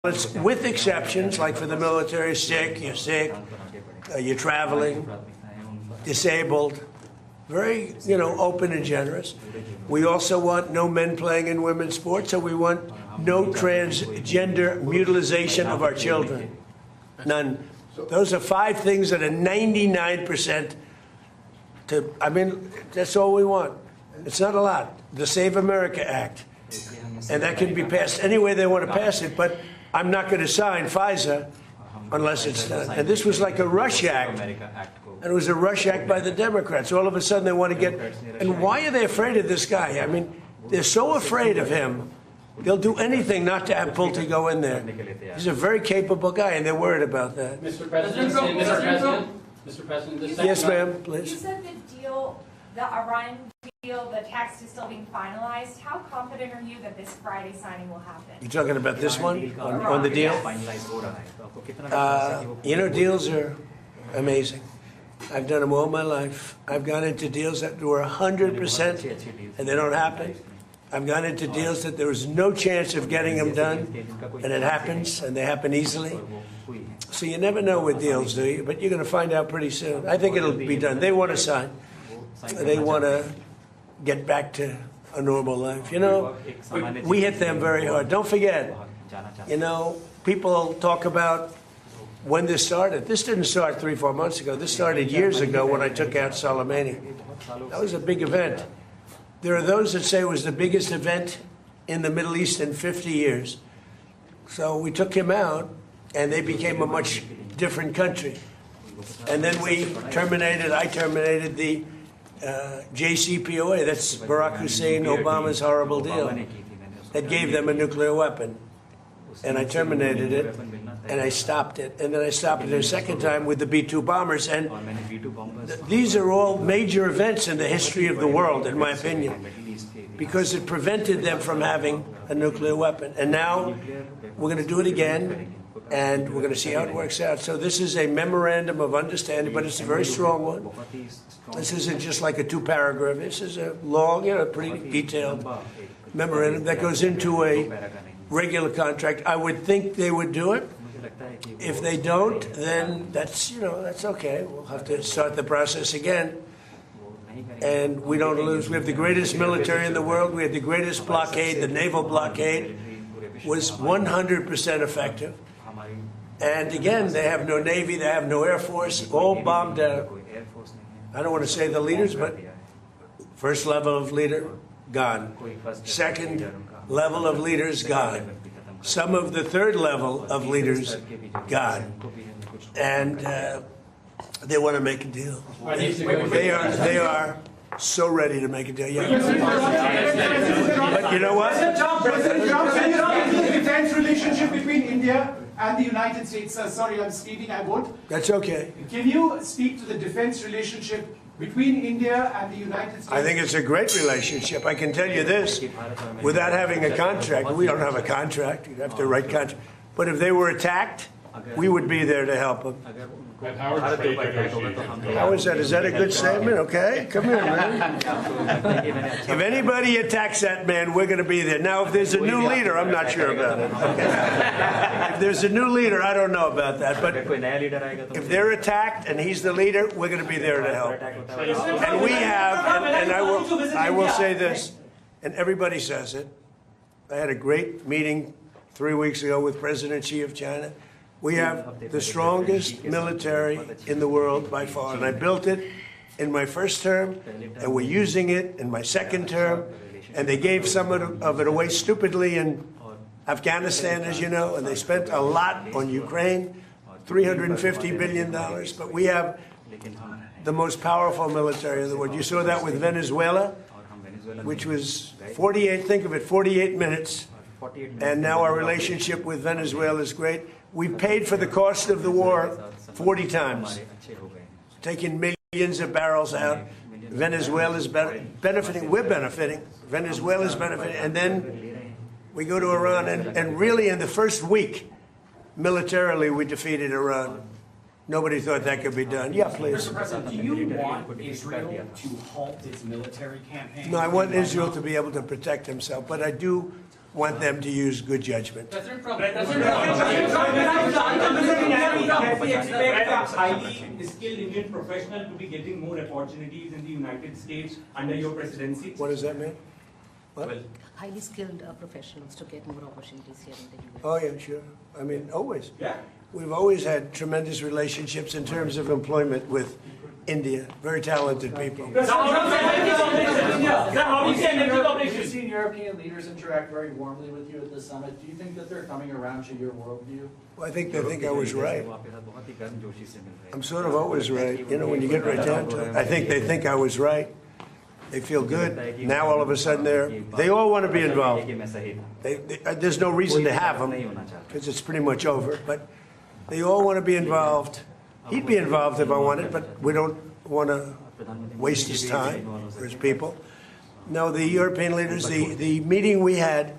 It's with exceptions, like for the military, you're sick, you're traveling, disabled, very, open and generous. We also want no men playing in women's sports, so we want no transgender mutilization of our children. None. Those are 5 things that are 99% that's all we want. It's not a lot. The Save America Act. And that can be passed any way they want to pass it, but I'm not going to sign FISA unless it's done. And this was like a rush act. And it was a rush act by the Democrats. All of a sudden they want to get... And why are they afraid of this guy? They're so afraid of him, they'll do anything not to have Pulte go in there. He's a very capable guy, and they're worried about that. Mr. President, yes, ma'am, please. You said the Iran deal, the text is still being finalized. How confident are you that this Friday signing will happen? You're talking about this one, on the deal? Deals are amazing. I've done them all my life. I've gone into deals that were 100% and they don't happen. I've gone into deals that there was no chance of getting them done, and it happens, and they happen easily. So you never know with deals, do you? But you're going to find out pretty soon. I think it'll be done. They want to sign. They want to get back to a normal life. We hit them very hard. Don't forget, people talk about when this started. This didn't start 3-4 months ago. This started years ago when I took out Soleimani. That was a big event. There are those that say it was the biggest event in the Middle East in 50 years. So we took him out, and they became a much different country. And then I terminated the JCPOA, that's Barack Hussein Obama's horrible deal, that gave them a nuclear weapon. And I terminated it, and I stopped it. And then I stopped it a second time with the B-2 bombers. And these are all major events in the history of the world, in my opinion, because it prevented them from having a nuclear weapon. And now we're going to do it again, and we're going to see how it works out. So this is a memorandum of understanding, but it's a very strong one. This isn't just like a 2-paragraph. This is a long, pretty detailed memorandum that goes into a regular contract. I would think they would do it. If they don't, then that's okay. We'll have to start the process again. And we don't lose. We have the greatest military in the world. We have the greatest blockade. The naval blockade was 100% effective. And again, they have no Navy, they have no Air Force, all bombed out. I don't want to say the leaders, but first level of leader, gone. Second level of leaders, gone. Some of the third level of leaders, gone. And they want to make a deal. They are so ready to make a deal. Yeah. But you know what? President Trump, the defense relationship between India and the United States. Sorry, I'm speaking, I won't. That's okay. Can you speak to the defense relationship between India and the United States? I think it's a great relationship. I can tell you this, without having a contract, we don't have a contract, you'd have to write contract. But if they were attacked, we would be there to help them. How is that? Is that a good statement? Okay, come here, man. If anybody attacks that man, we're going to be there. Now, if there's a new leader, I'm not sure about it. Okay. If there's a new leader, I don't know about that. But if they're attacked and he's the leader, we're going to be there to help. And we have, and I will say this, and everybody says it. I had a great meeting 3 weeks ago with President Xi of China. We have the strongest military in the world by far, and I built it in my first term, and we're using it in my second term, and they gave some of it away stupidly in Afghanistan, as you know, and they spent a lot on Ukraine, $350 billion, but we have the most powerful military in the world. You saw that with Venezuela, which was 48 minutes, and now our relationship with Venezuela is great. We paid for the cost of the war 40 times, taking millions of barrels out. Venezuela's benefiting. We're benefiting. Venezuela's benefiting. And then we go to Iran, and really in the first week, militarily, we defeated Iran. Nobody thought that could be done. Yeah, please. Mr. President, do you want Israel to halt its military campaign? No, I want Israel to be able to protect himself, but I do want them to use good judgment. President Trump, can we expect a highly skilled Indian professional to be getting more opportunities in the United States under your presidency? What does that mean? What? Well, Highly skilled professionals to get more opportunities here in the US. Oh, yeah, sure. I mean, always. yeah. We've always had tremendous relationships in terms of employment with India. Very talented people. We've seen European leaders interact very warmly with you at this summit. Do you think that they're coming around to your worldview? Well, I think they think I was right. I'm sort of always right. You know, when you get right down to it, I think they think I was right. They feel good. Now all of a sudden they all want to be involved. There's no reason to have them because it's pretty much over. But they all want to be involved. He'd be involved if I wanted, but we don't want to waste his time or his people. No, the European leaders, the meeting we had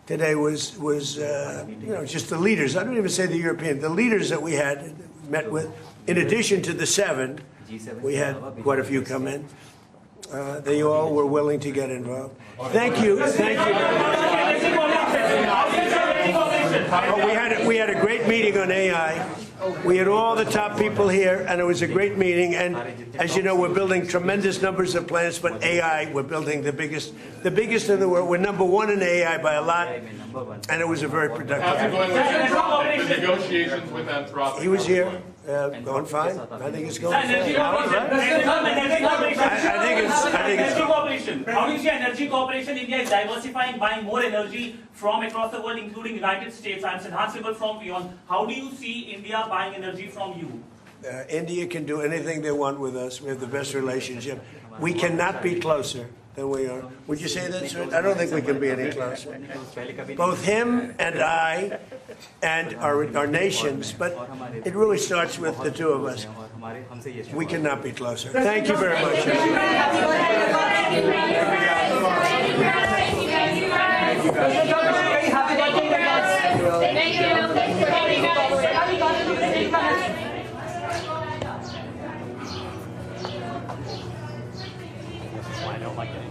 today was just the leaders. I don't even say the European, the leaders that we had met with. In addition to the 7, we had quite a few come in. They all were willing to get involved. Thank you. Thank you very much. We had a great meeting on AI. We had all the top people here, and it was a great meeting. And as you know, we're building tremendous numbers of plants, but AI, we're building the biggest in the world. We're number 1 in AI by a lot, and it was a very productive How's it meeting. going with the negotiations with Anthropic? He was here, going fine. I think it's going fine. Energy cooperation. How do you see energy cooperation? India is diversifying, buying more energy from across the world, including United States, and it's enhanceable from beyond. How do you see India buying energy from you? India can do anything they want with us. We have the best relationship. We cannot be closer than we are. Would you say that, sir? I don't think we can be any closer. Both him and I and our nations, but it really starts with the two of us. We cannot be closer. Thank you very much. I don't like it.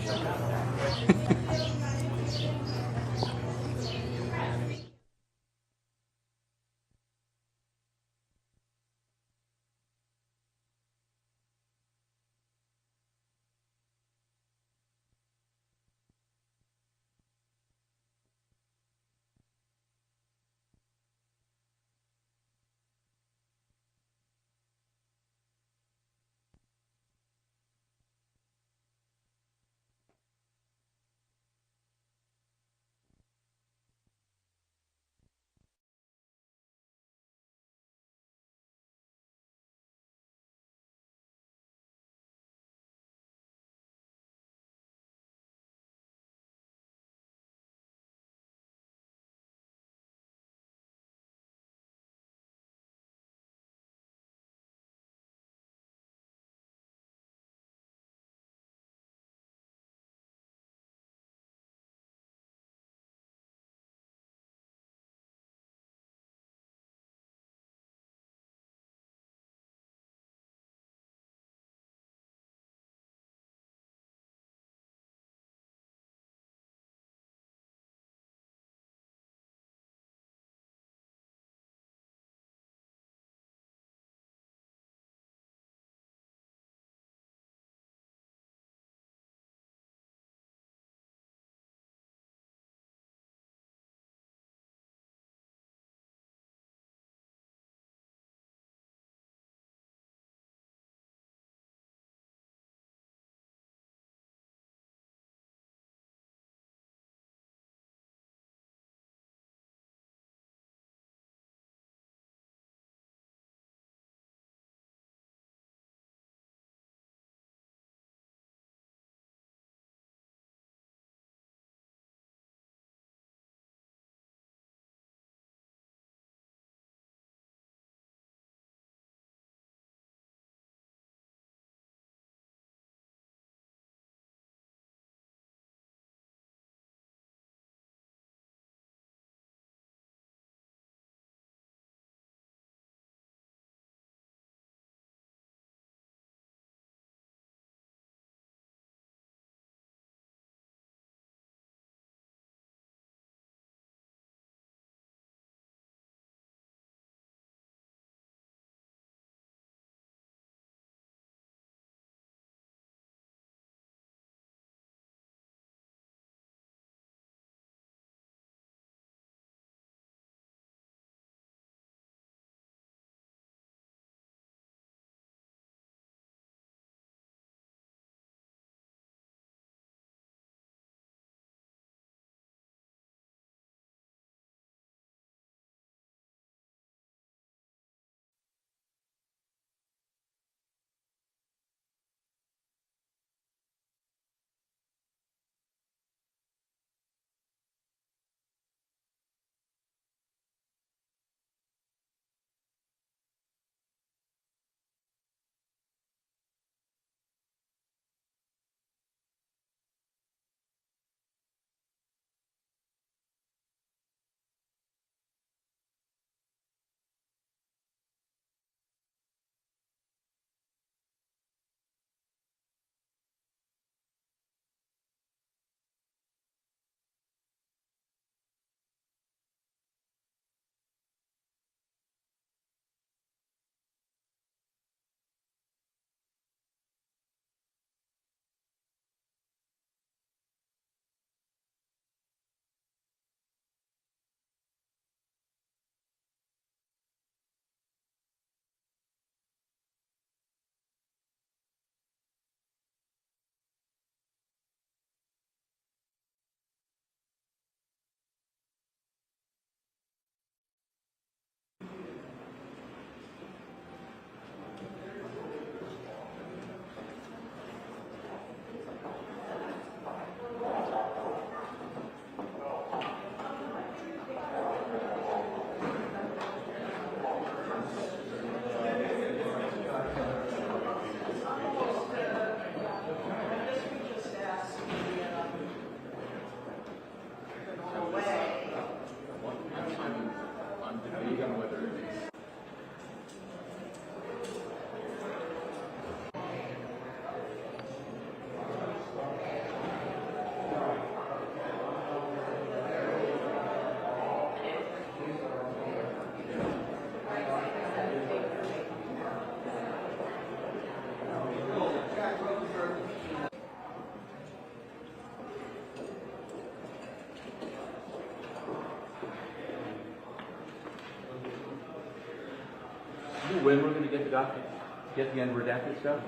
when we're gonna get the unredacted stuff?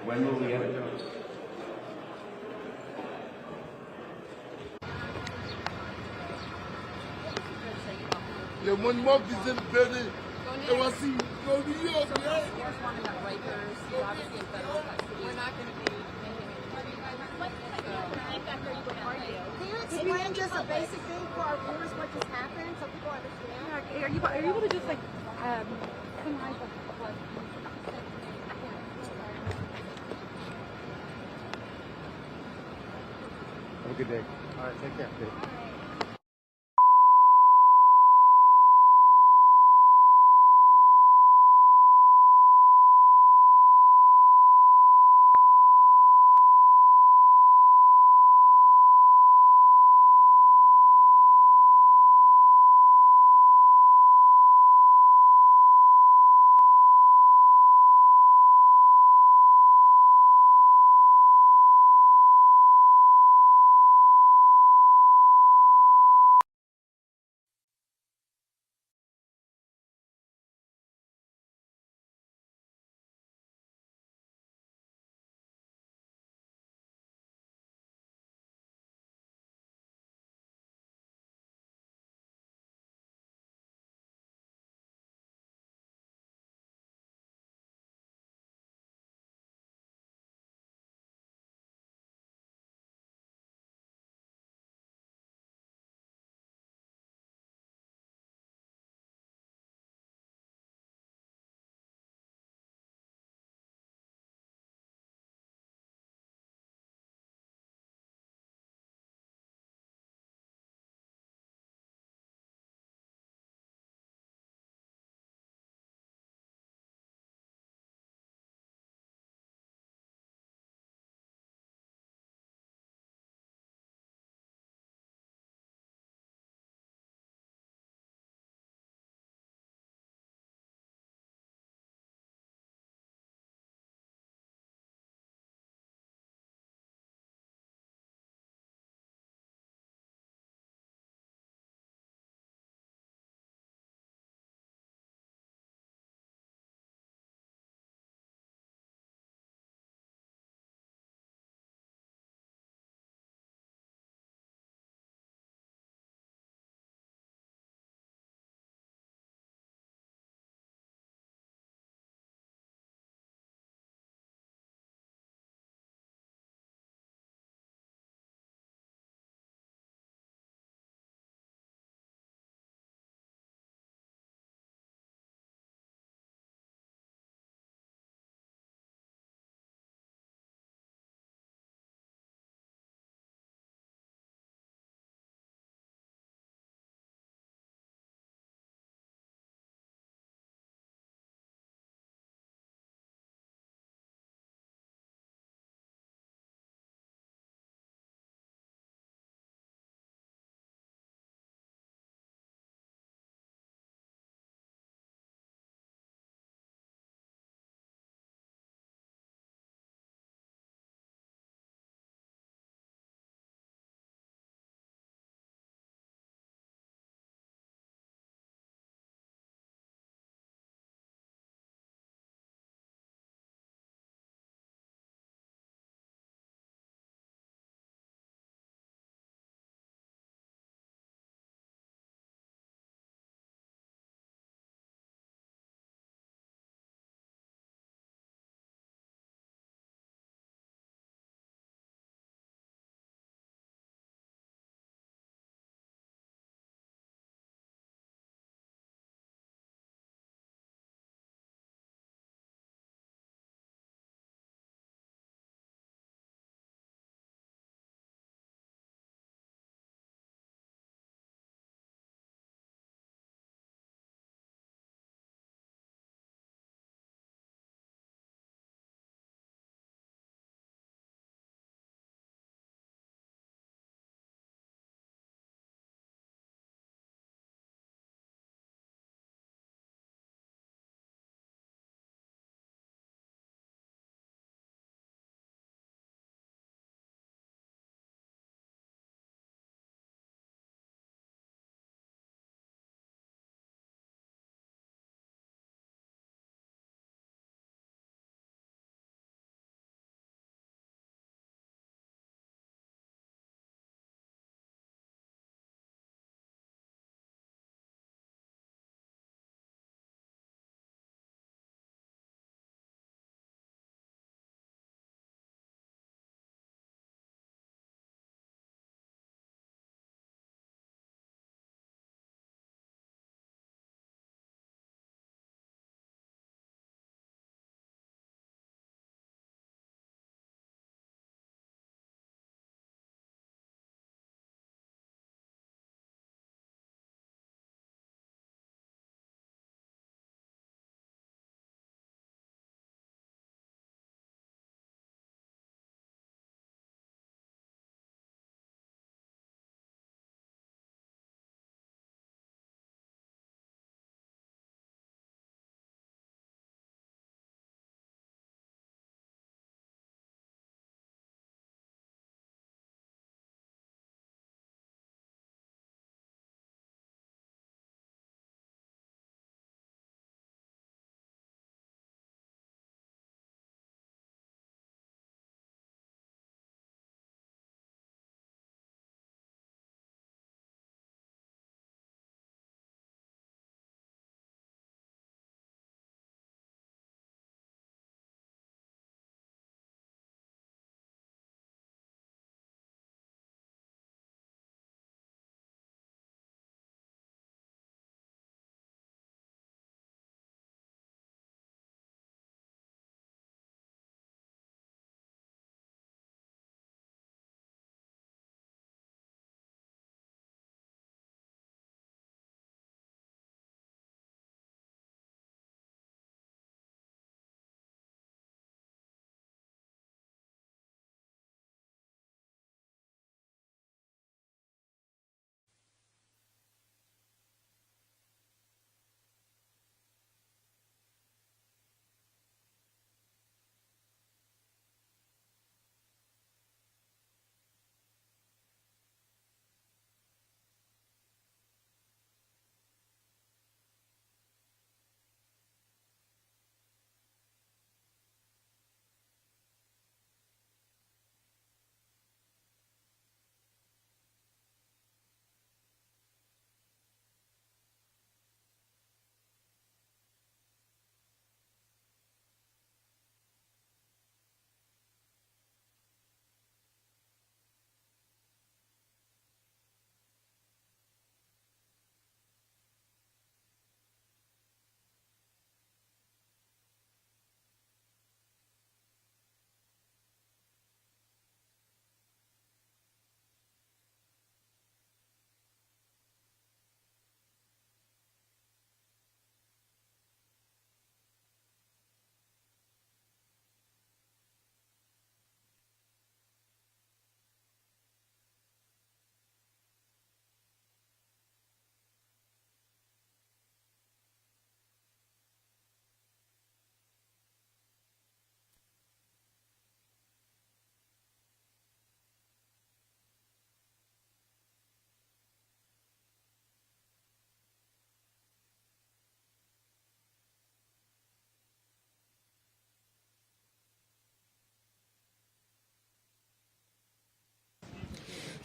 When will we get it? Le monument qui s'est perdu. Et voici, au milieu, right? We're not going to be Can you explain just a basic thing for our viewers what just happened so people understand? Are you able to just like summarize what? Have a good day. All right, take care.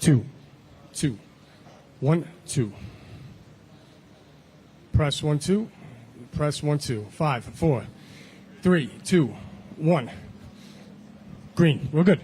2, 2, 1, 2. Press 1, 2. Press 1, 2. 5, 4, 3, 2, 1. Green. We're good.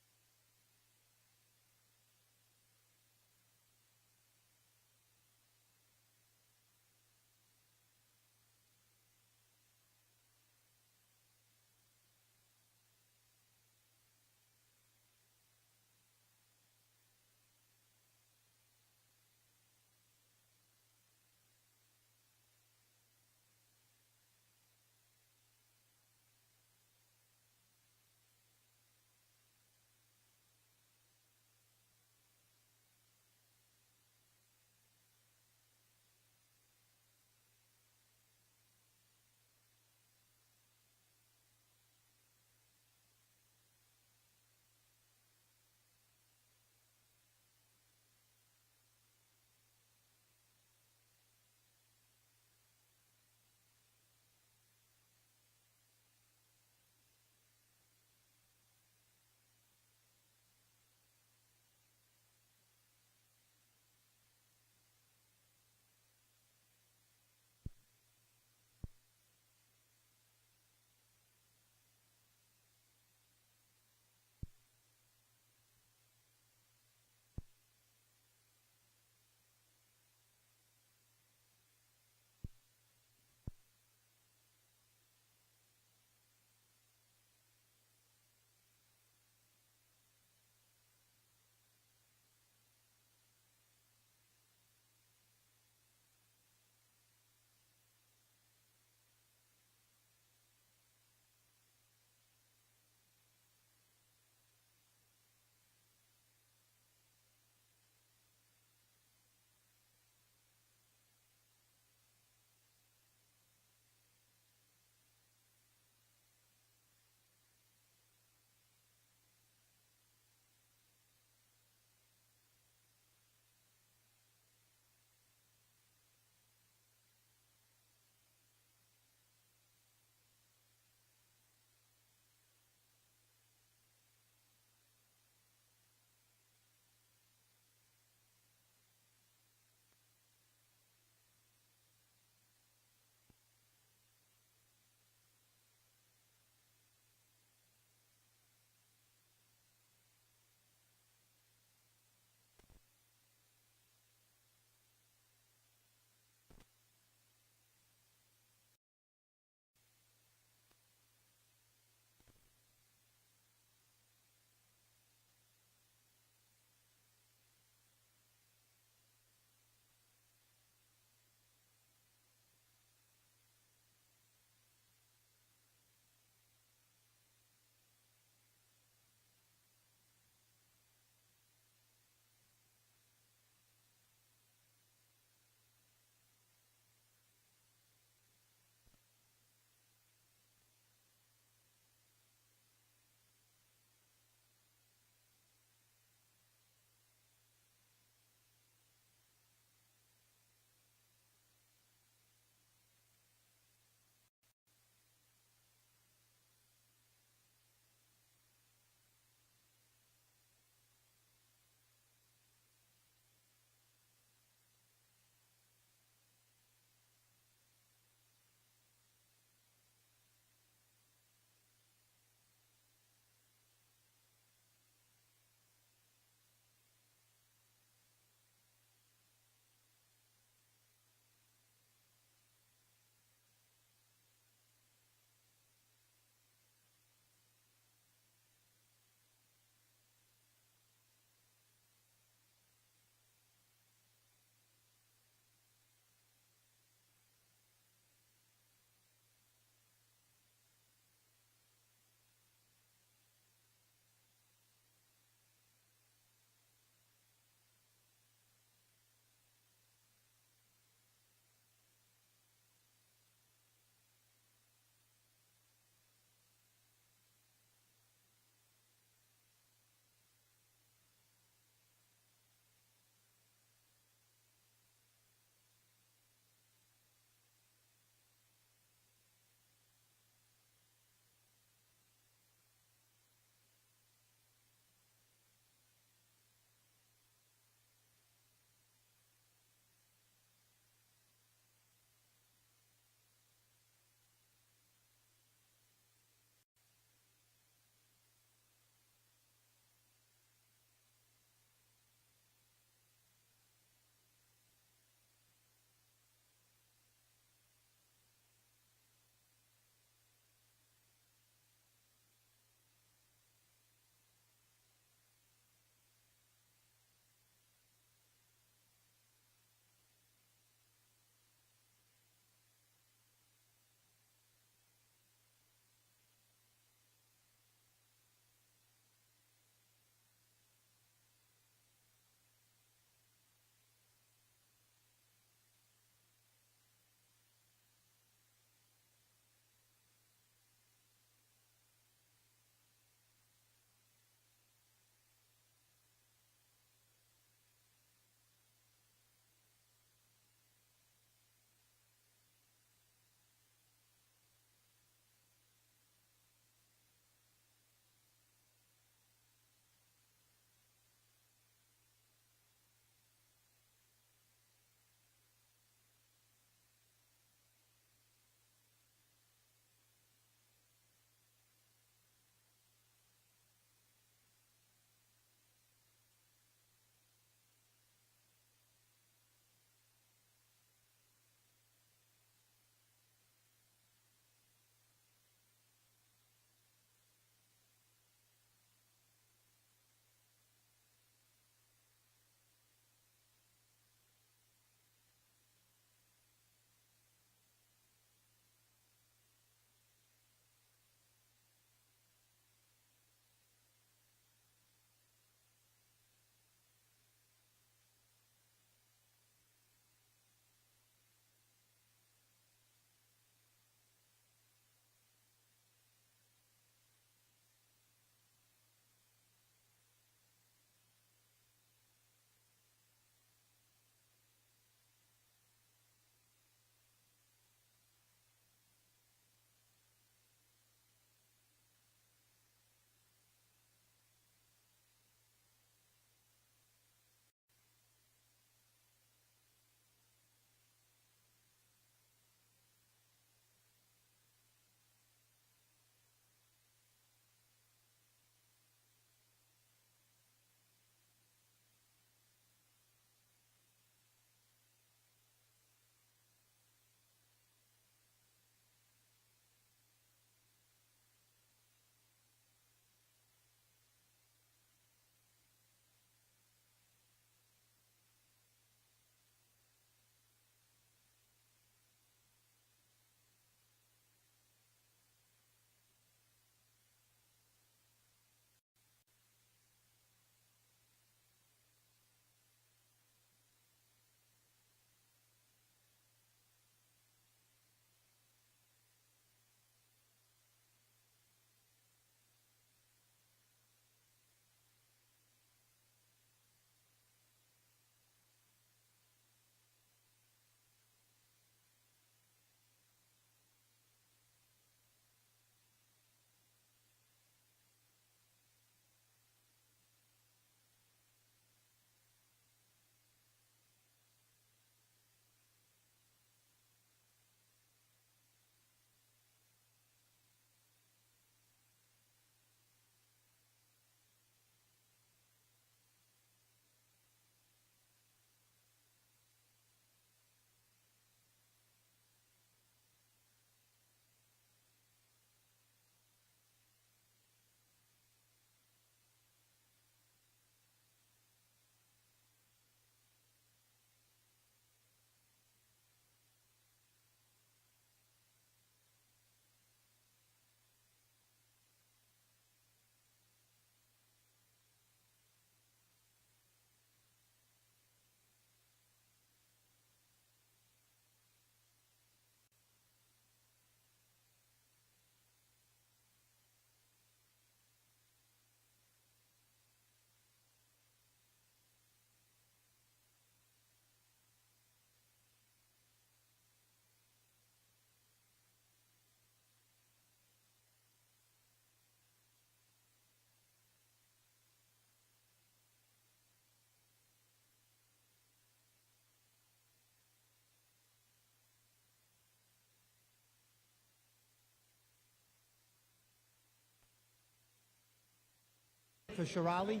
for Shirali.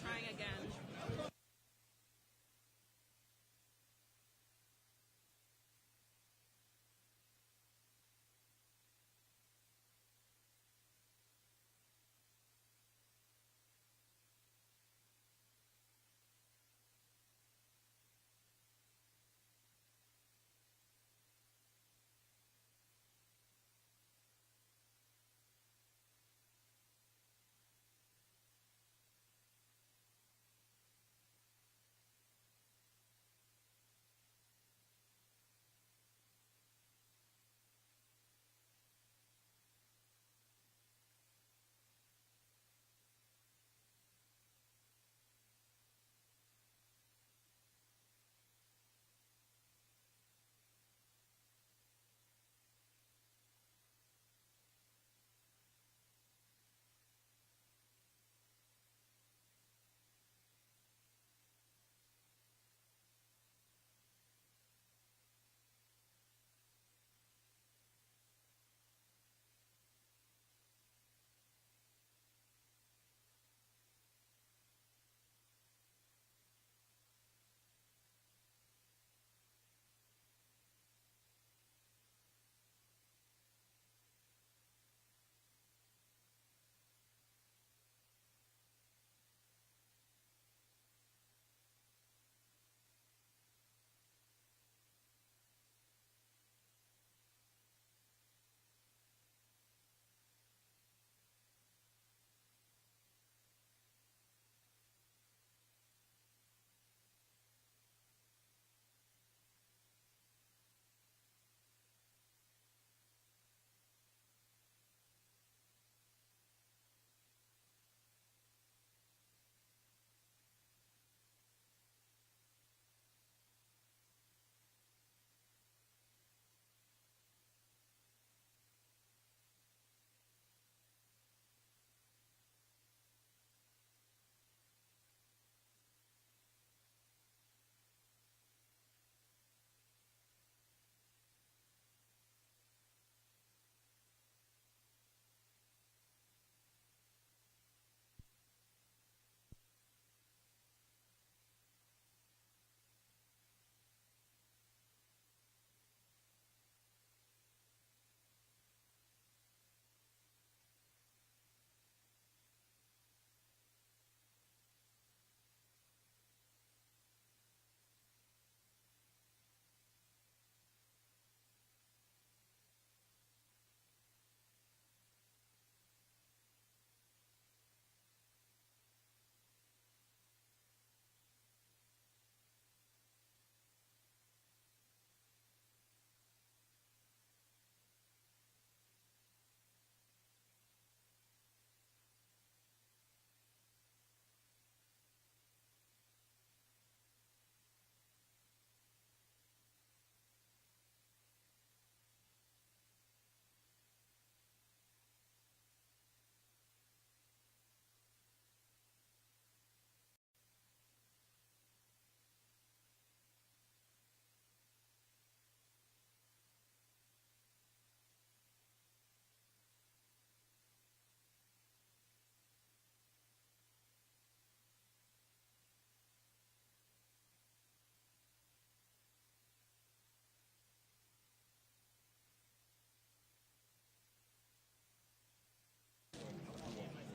Trying again.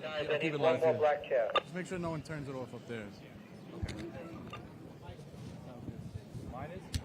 Guys, I need one more black chair. Just make sure no one turns it off up there. Mine is?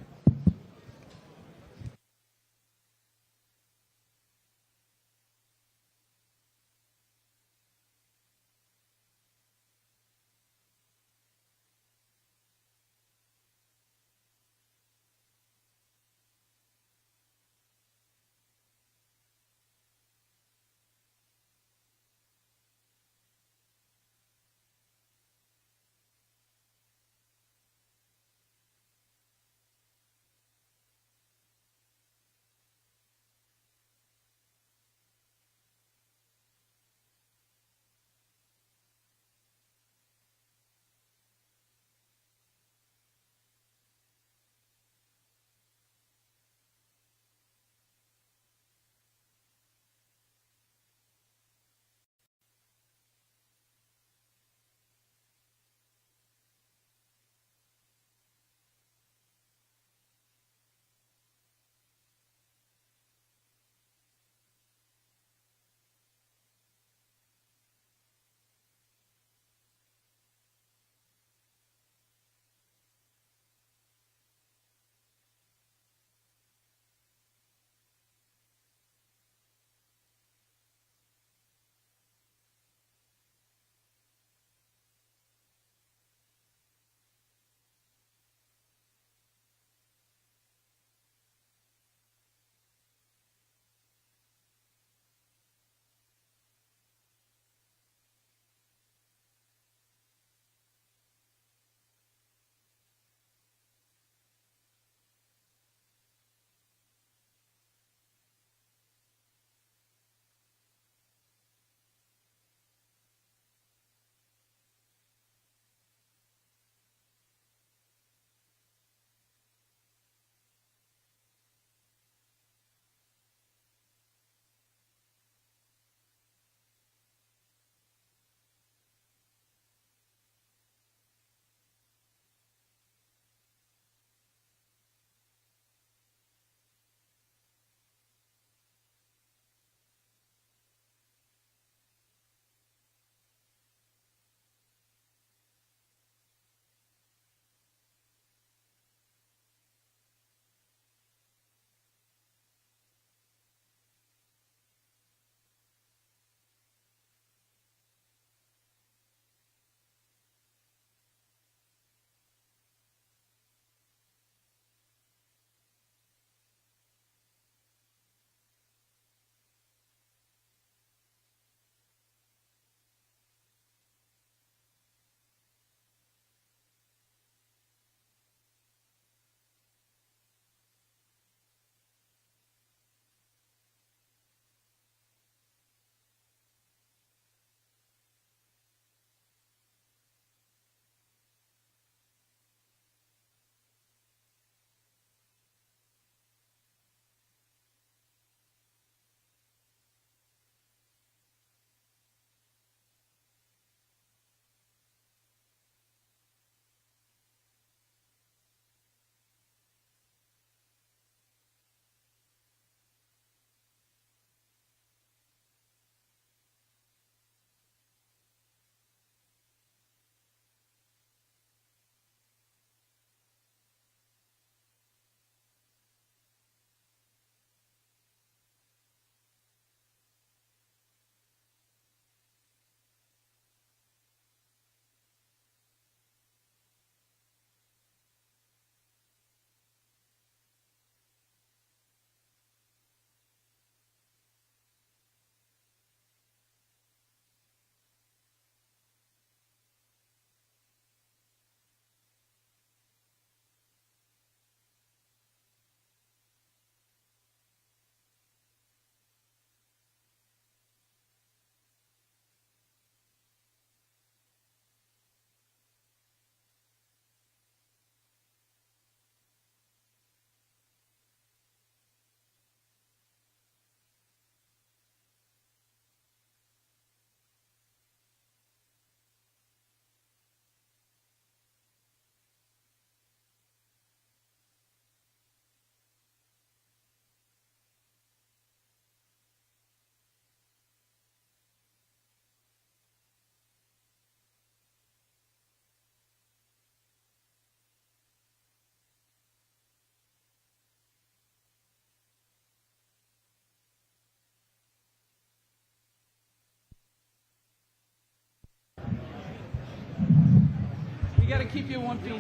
got to keep you in one piece. You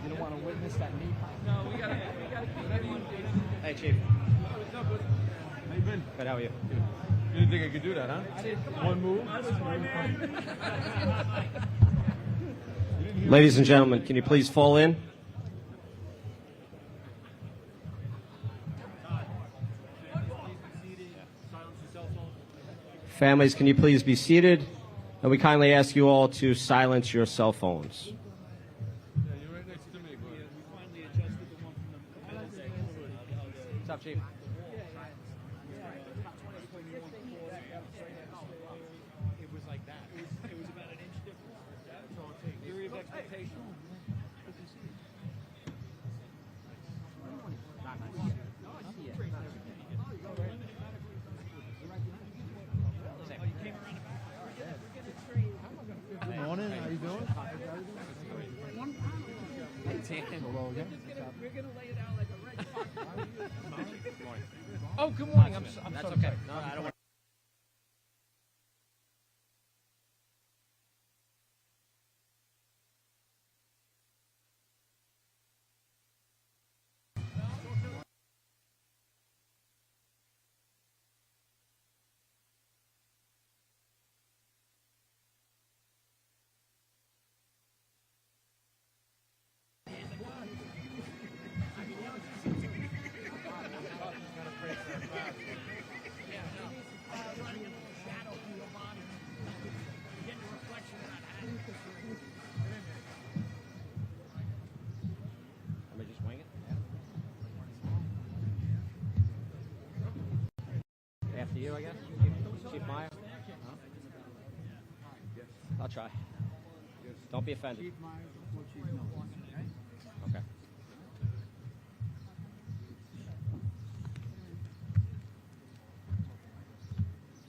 don't want to witness that knee. No, we got to keep you in one piece. Hey, Chief. How you been? Good, how are you? You didn't think I could do that, huh? One move. Ladies and gentlemen, can you please fall in? Families, can you please be seated? And we kindly ask you all to silence your cell phones. What's up, Chief? It was like that. It was about an inch difference. That's all it takes. Theory of expectation. Good morning. How you doing? Hello again. We're going to lay it out like a red carpet. Oh, good morning. I'm That's sorry. okay. No, I don't want Let me just wing it. After you, I guess. Chief Meyer. I'll try. Don't be offended. Okay.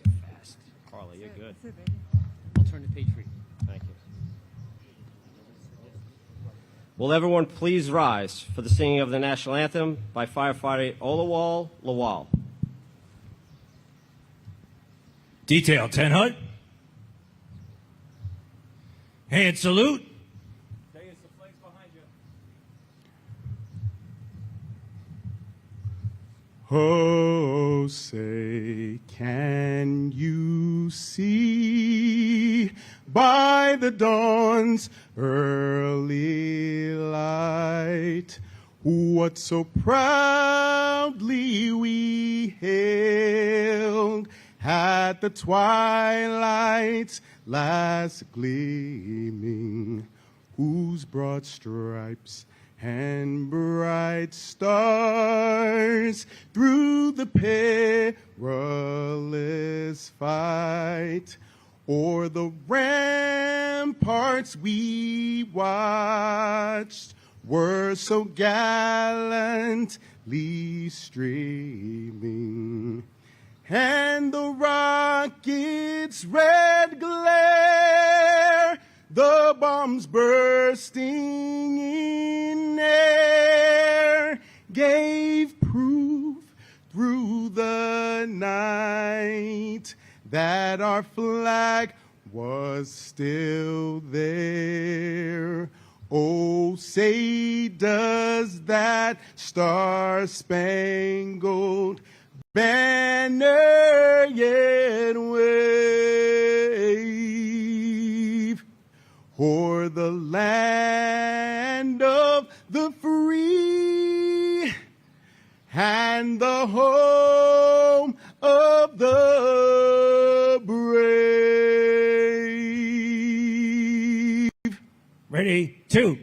You're fast. Carla, you're good. I'll turn the page for you. Thank you. Will everyone please rise for the singing of the national anthem by firefighter Olawal Lawal. Detail 10 Hut. Hand salute. Oh, say, can you see by the dawn's early light what so proudly we hailed at the twilight's last gleaming, whose broad stripes and bright stars through the perilous fight o'er the ramparts we watched were so gallantly streaming, and the rocket's red glare, the bombs bursting in air, gave proof through the night that our flag was still there. Oh, say does that star-spangled banner yet wave o'er the land of the free and the home of the brave. Ready, two.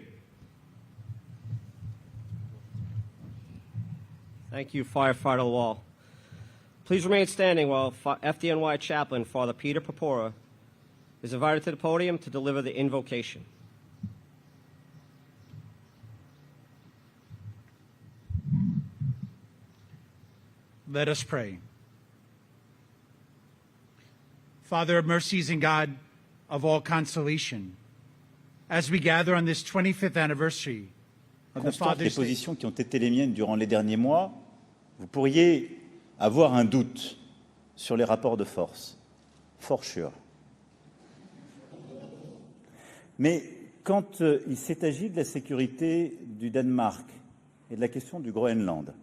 Thank you, Firefighter Lawal. Please remain standing while FDNY Chaplain Father Peter Purpura is invited to the podium to deliver the invocation. Let us pray. Father of mercies and God of all consolation, as we gather on this 25th anniversary of the Constant les Father's Day, positions qui ont été les miennes durant les derniers mois, vous pourriez avoir un doute sur les rapports de force. For sure. Mais quand il s'est agi de la sécurité du Danemark et de la question du Groenland,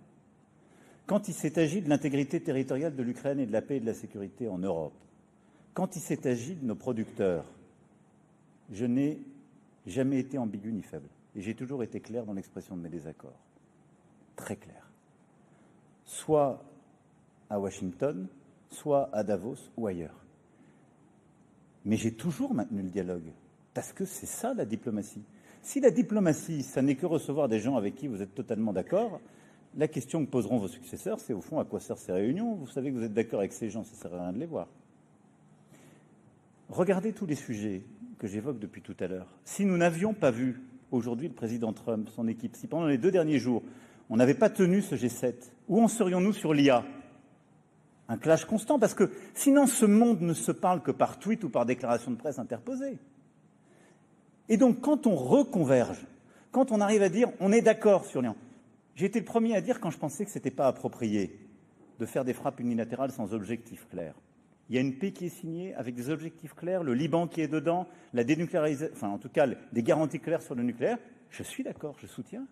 quand il s'est agi de l'intégrité territoriale de l'Ukraine et de la paix et de la sécurité en Europe, quand il s'est agi de nos producteurs, je n'ai jamais été ambigu ni faible. Et j'ai toujours été clair dans l'expression de mes désaccords. Très clair. Soit à Washington, soit à Davos ou ailleurs. Mais j'ai toujours maintenu le dialogue. Parce que c'est ça la diplomatie. Si la diplomatie, ça n'est que recevoir des gens avec qui vous êtes totalement d'accord, la question que poseront vos successeurs, c'est au fond à quoi servent ces réunions? Vous savez que vous êtes d'accord avec ces gens, ça ne sert à rien de les voir. Regardez tous les sujets que j'évoque depuis tout à l'heure. Si nous n'avions pas vu aujourd'hui le président Trump, son équipe, si pendant les 2 derniers jours, on n'avait pas tenu ce G7, où en serions-nous sur l'IA? Un clash constant, parce que sinon ce monde ne se parle que par tweet ou par déclaration de presse interposée. Et donc quand on reconverge, quand on arrive à dire on est d'accord sur l'IA, j'ai été le premier à dire quand je pensais que ce n'était pas approprié de faire des frappes unilatérales sans objectif clair. Il y a une paix qui est signée avec des objectifs clairs, le Liban qui est dedans, la dénucléarisation, enfin en tout cas des garanties claires sur le nucléaire. Je suis d'accord, je soutiens.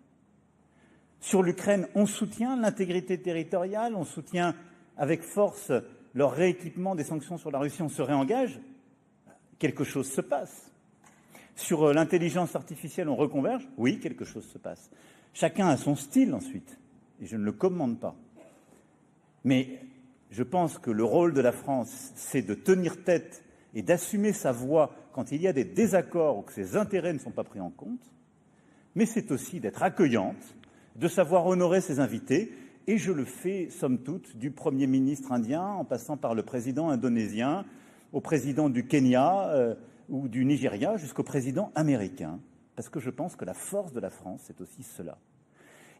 Sur l'Ukraine, on soutient l'intégrité territoriale, on soutient avec force leur rééquipement des sanctions sur la Russie, on se réengage. Quelque chose se passe. Sur l'intelligence artificielle, on reconverge. Oui, quelque chose se passe. Chacun a son style ensuite, et je ne le commande pas. Mais je pense que le rôle de la France, c'est de tenir tête et d'assumer sa voix quand il y a des désaccords ou que ses intérêts ne sont pas pris en compte. Mais c'est aussi d'être accueillante, de savoir honorer ses invités. Et je le fais, somme toute, du Premier ministre indien, en passant par le président indonésien, au président du Kenya ou du Nigeria, jusqu'au président américain. Parce que je pense que la force de la France, c'est aussi cela.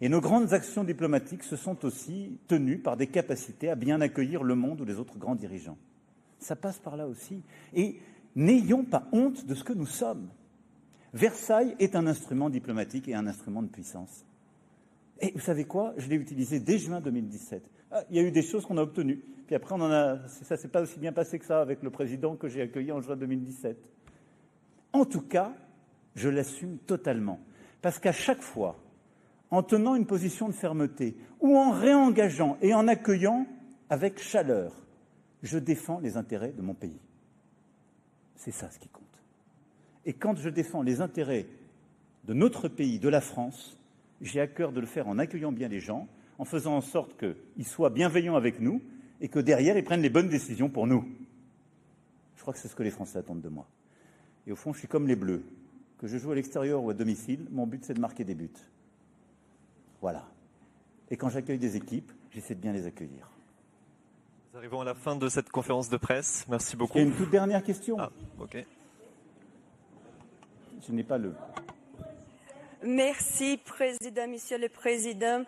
Et nos grandes actions diplomatiques se sont aussi tenues par des capacités à bien accueillir le monde ou les autres grands dirigeants. Ça passe par là aussi. Et n'ayons pas honte de ce que nous sommes. Versailles est un instrument diplomatique et un instrument de puissance. Et vous savez quoi? Je l'ai utilisé dès juin 2017. Il y a eu des choses qu'on a obtenues. Puis après, ça s'est pas aussi bien passé que ça avec le président que j'ai accueilli en juin 2017. En tout cas, je l'assume totalement. Parce qu'à chaque fois, en tenant une position de fermeté ou en réengageant et en accueillant avec chaleur, je défends les intérêts de mon pays. C'est ça ce qui compte. Et quand je défends les intérêts de notre pays, de la France, j'ai à cœur de le faire en accueillant bien les gens, en faisant en sorte qu'ils soient bienveillants avec nous et que derrière, ils prennent les bonnes décisions pour nous. Je crois que c'est ce que les Français attendent de moi. Et au fond, je suis comme les Bleus. Que je joue à l'extérieur ou à domicile, mon but, c'est de marquer des buts. Voilà. Et quand j'accueille des équipes, j'essaie de bien les accueillir. Nous arrivons à la fin de cette conférence de presse. Merci beaucoup. Il y a une toute dernière question. Ah, ok. Je n'ai pas le... Merci, Président, Monsieur le Président.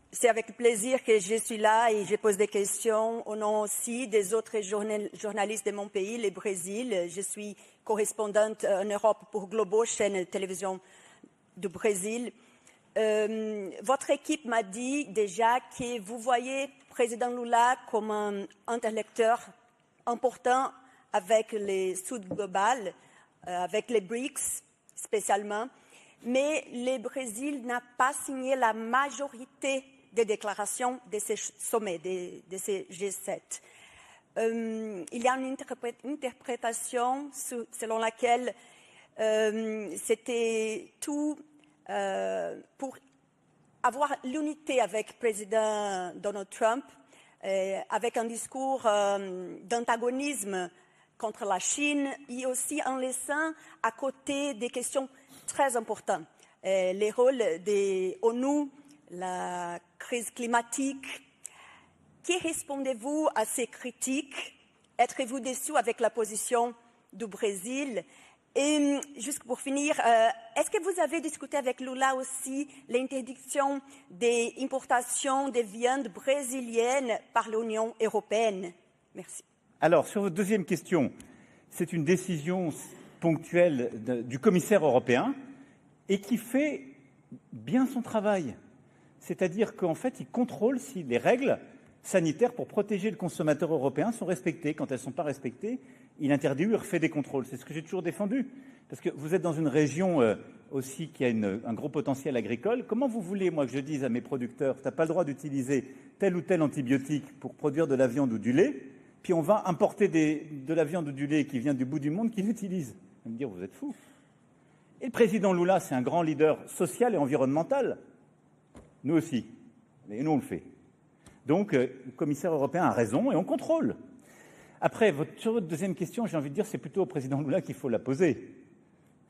C'est avec plaisir que je suis là et je pose des questions au nom aussi des autres journalistes de mon pays, le Brésil. Je suis correspondante en Europe pour Globo, chaîne de télévision du Brésil. Votre équipe m'a dit déjà que vous voyez président Lula comme un interlocuteur important avec le Sud global, avec les BRICS spécialement, mais le Brésil n'a pas signé la majorité des déclarations de ces sommets, de ces G7. Il y a une interprétation selon laquelle c'était tout pour avoir l'unité avec le président Donald Trump, avec un discours d'antagonisme contre la Chine et aussi en laissant à côté des questions très importantes. Les rôles des ONU, la crise climatique. Que répondez-vous à ces critiques? Êtes-vous déçu avec la position du Brésil? Et juste pour finir, est-ce que vous avez discuté avec Lula aussi l'interdiction des importations de viande brésilienne par l'Union européenne? Merci. Alors, sur votre deuxième question, c'est une décision ponctuelle du commissaire européen et qui fait bien son travail. C'est-à-dire qu'en fait, il contrôle si les règles sanitaires pour protéger le consommateur européen sont respectées. Quand elles ne sont pas respectées, il interdit ou il refait des contrôles. C'est ce que j'ai toujours défendu. Parce que vous êtes dans une région aussi qui a un gros potentiel agricole. Comment vous voulez, moi, que je dise à mes producteurs, tu n'as pas le droit d'utiliser tel ou tel antibiotique pour produire de la viande ou du lait, puis on va importer de la viande ou du lait qui vient du bout du monde qui l'utilise. Vous allez me dire, vous êtes fous. Et le président Lula, c'est un grand leader social et environnemental. Nous aussi. Et nous, on le fait. Donc, le commissaire européen a raison et on contrôle. Après, sur votre deuxième question, j'ai envie de dire, c'est plutôt au président Lula qu'il faut la poser.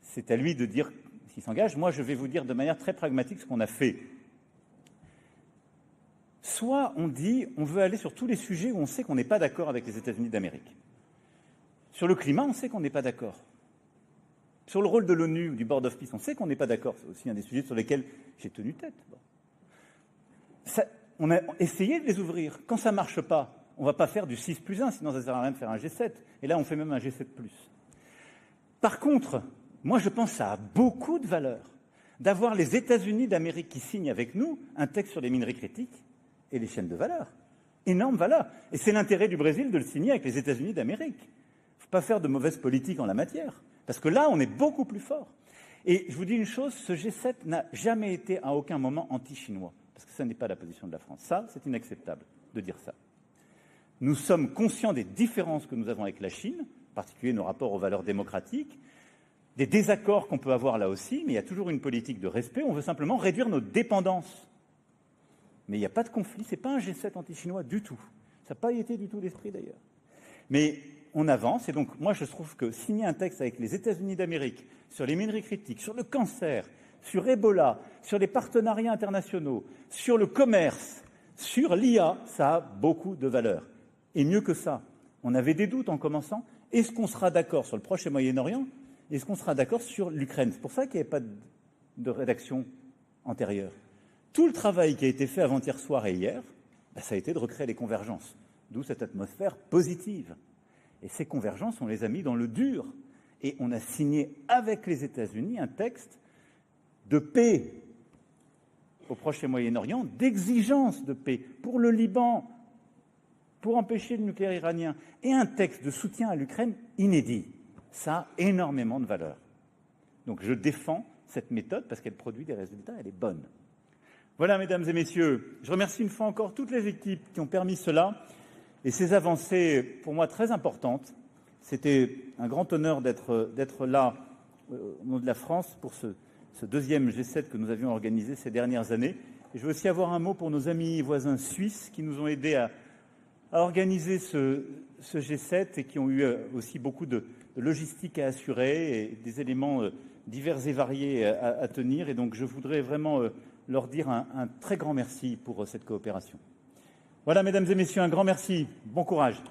C'est à lui de dire s'il s'engage. Moi, je vais vous dire de manière très pragmatique ce qu'on a fait. Soit on dit, on veut aller sur tous les sujets où on sait qu'on n'est pas d'accord avec les États-Unis d'Amérique. Sur le climat, on sait qu'on n'est pas d'accord. Sur le rôle de l'ONU ou du Board of Peace, on sait qu'on n'est pas d'accord. C'est aussi un des sujets sur lesquels j'ai tenu tête. Bon. On a essayé de les ouvrir. Quand ça ne marche pas, on ne va pas faire du 6+1, sinon ça ne sert à rien de faire un G7. Et là, on fait même un G7+. Par contre, moi, je pense que ça a beaucoup de valeur d'avoir les États-Unis d'Amérique qui signent avec nous un texte sur les minerais critiques et les chaînes de valeur. Énorme valeur. Et c'est l'intérêt du Brésil de le signer avec les États-Unis d'Amérique. Il ne faut pas faire de mauvaise politique en la matière. Parce que là, on est beaucoup plus fort. Et je vous dis une chose, ce G7 n'a jamais été à aucun moment anti-chinois. Parce que ça n'est pas la position de la France. Ça, c'est inacceptable de dire ça. Nous sommes conscients des différences que nous avons avec la Chine, en particulier nos rapports aux valeurs démocratiques, des désaccords qu'on peut avoir là aussi, mais il y a toujours une politique de respect. On veut simplement réduire nos dépendances. Mais il n'y a pas de conflit. Ce n'est pas un G7 anti-chinois du tout. Ça n'a pas été du tout l'esprit d'ailleurs. Mais on avance, et donc moi je trouve que signer un texte avec les États-Unis d'Amérique sur les minerais critiques, sur le cancer, sur Ebola, sur les partenariats internationaux, sur le commerce, sur l'IA, ça a beaucoup de valeur. Et mieux que ça, on avait des doutes en commençant. Est-ce qu'on sera d'accord sur le Proche et Moyen-Orient? Est-ce qu'on sera d'accord sur l'Ukraine? C'est pour ça qu'il n'y avait pas de rédaction antérieure. Tout le travail qui a été fait avant-hier soir et hier, ça a été de recréer les convergences. D'où cette atmosphère positive. Et ces convergences, on les a mis dans le dur. Et on a signé avec les États-Unis un texte de paix au Proche et Moyen-Orient, d'exigence de paix pour le Liban, pour empêcher le nucléaire iranien, et un texte de soutien à l'Ukraine inédit. Ça a énormément de valeur. Donc je défends cette méthode parce qu'elle produit des résultats, elle est bonne. Voilà, mesdames et messieurs, je remercie une fois encore toutes les équipes qui ont permis cela. Et ces avancées, pour moi, très importantes. C'était un grand honneur d'être là, au nom de la France, pour ce deuxième G7 que nous avions organisé ces dernières années. Et je veux aussi avoir un mot pour nos amis et voisins suisses qui nous ont aidés à organiser ce G7 et qui ont eu aussi beaucoup de logistique à assurer et des éléments divers et variés à tenir. Et donc, je voudrais vraiment leur dire un très grand merci pour cette coopération. Voilà, mesdames et messieurs, un grand merci. Bon courage.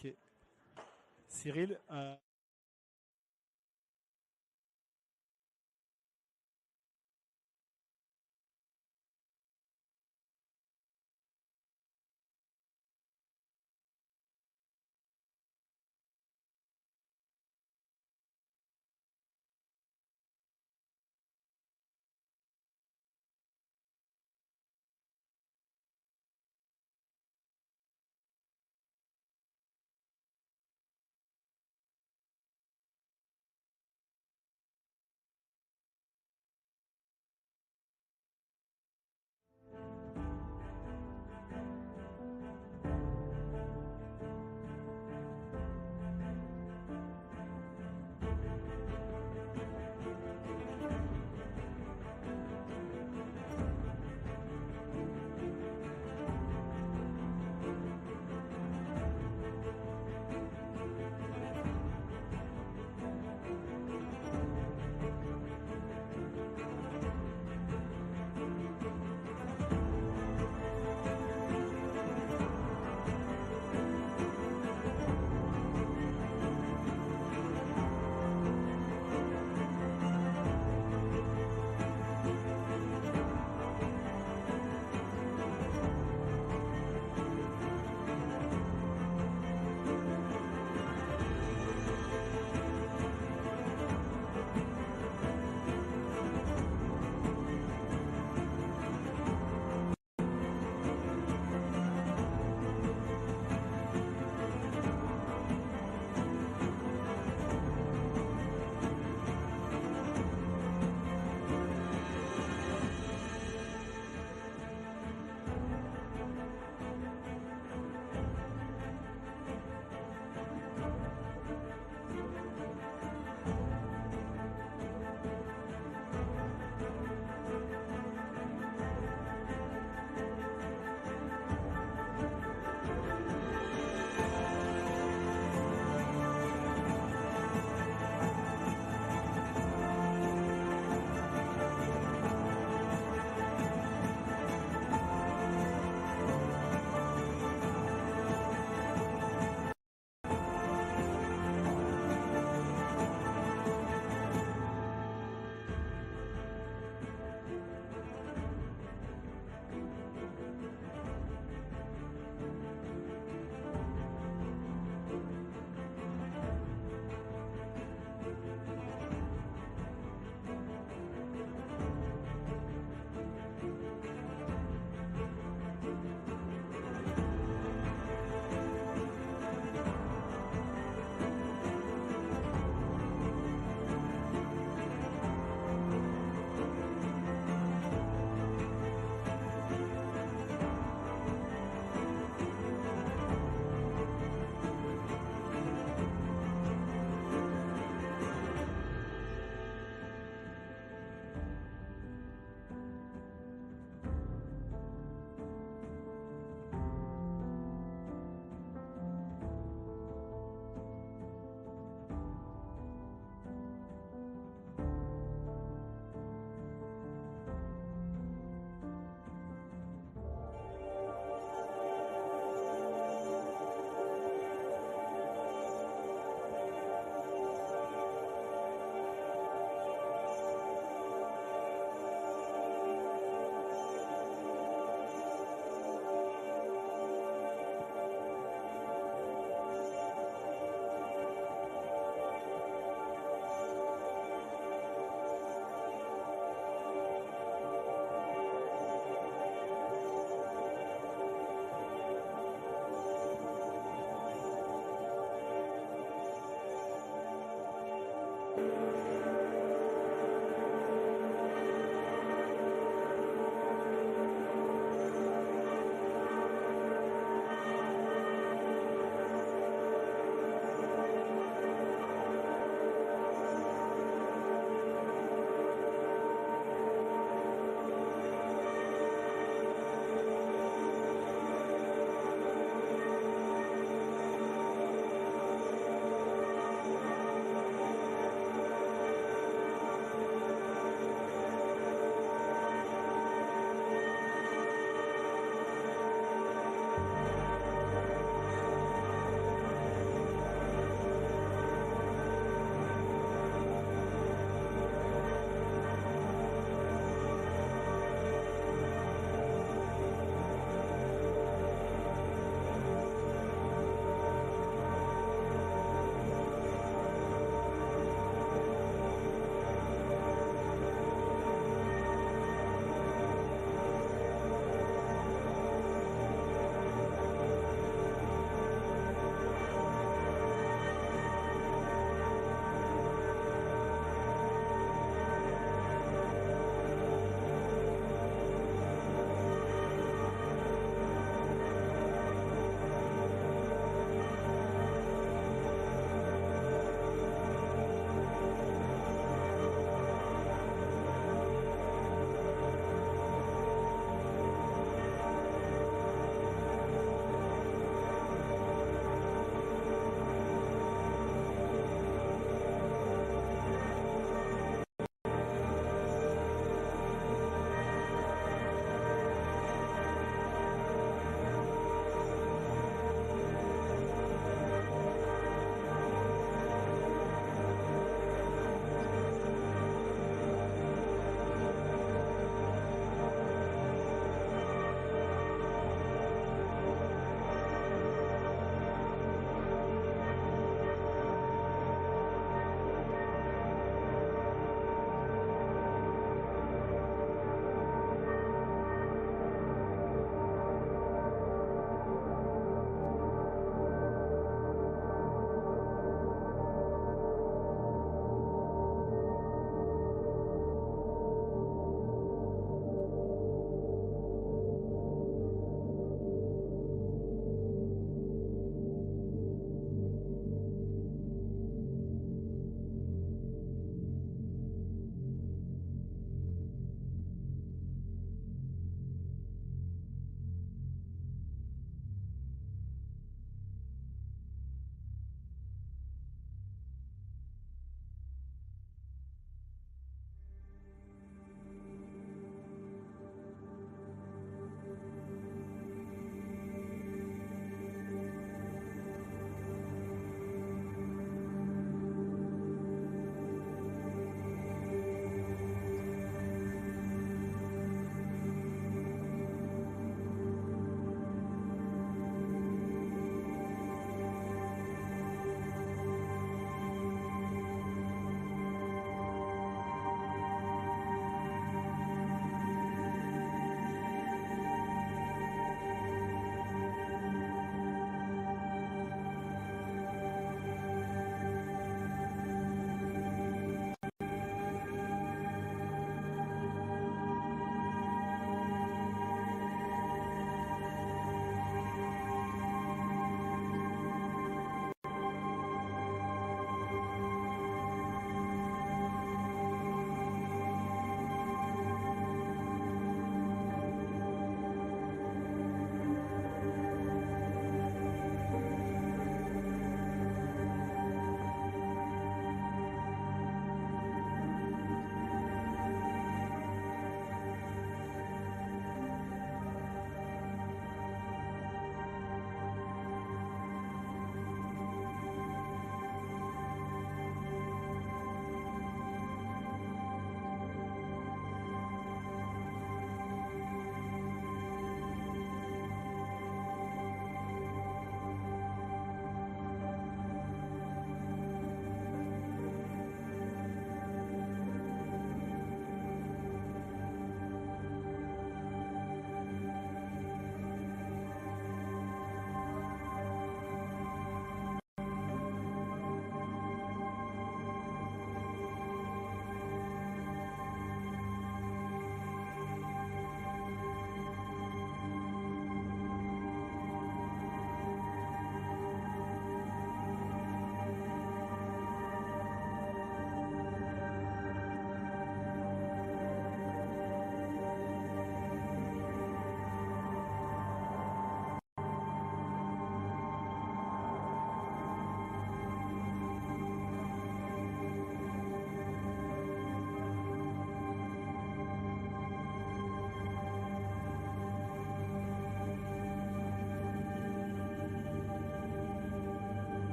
Ok. Cyril,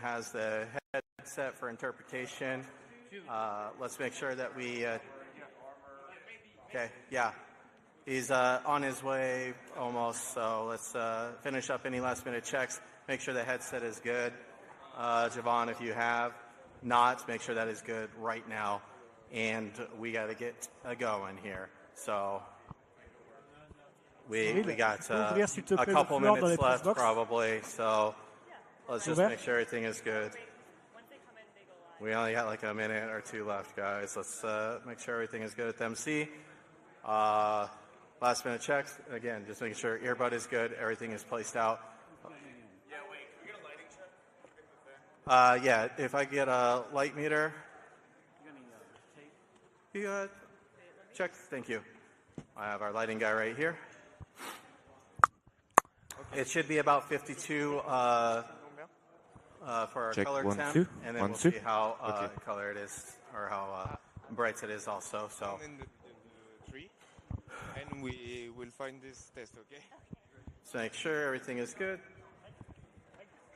has the headset for interpretation. Let's make sure that we... okay, yeah. He's on his way almost, so let's finish up any last-minute checks. Make sure the headset is good. Javon, if you have not, make sure that is good right now. And we got to get going here. So we got a couple minutes left probably, so let's just make sure everything is good. We only got like a minute or two left, guys. Let's make sure everything is good at the MC. Last minute checks. Again, just making sure earbud is good, everything is placed out. Yeah, wait, can we get a lighting check? Yeah, if I get a light meter. You got check. Thank you. I have our lighting guy right here. It should be about 52 for our check, color 1, temp, 2, and then 1, we'll 2. see how Okay. color it is, or how bright it is also. So. In the tree, and we will find this test, okay? So make sure everything is good.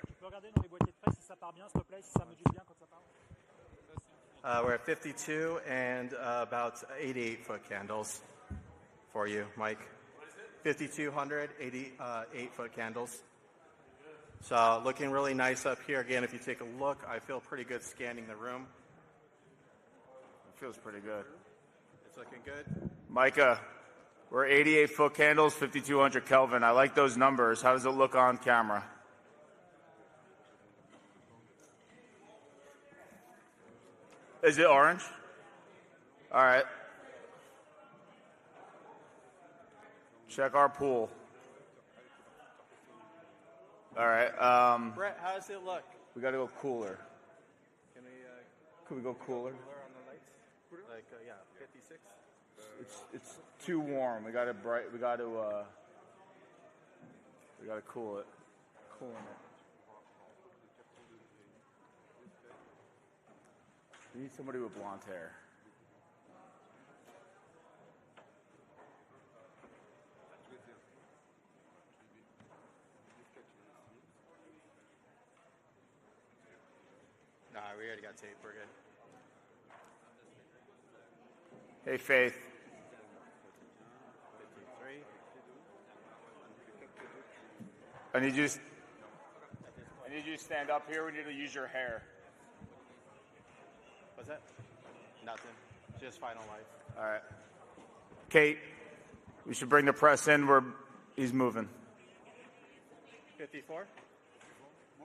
Tu peux regarder dans les boîtiers de presse si ça part bien, s'il te plaît, si ça module bien quand ça part. We're at 52 and about 88-foot candles for you, Mike. 5,200, 88-foot candles. So looking really nice up here. Again, if you take a look, I feel pretty good scanning the room. It feels pretty good. It's looking good. Micah, we're 88-foot candles, 5,200 Kelvin. I like those numbers. How does it look on camera? Is it orange? All right. Check our pool. All right. Brett, how does it look? We got to go cooler. Can we go cooler? on the lights? Like, yeah, 56? It's too warm. We got to cool it. Cooling it. We need somebody with blonde hair. Nah, we already got tape. We're good. Hey, Faith. 53. I need you to stand up here. We need to use your hair. What's that? Nothing. Just final life. All right. Kate, we should bring the press in. He's moving. 54?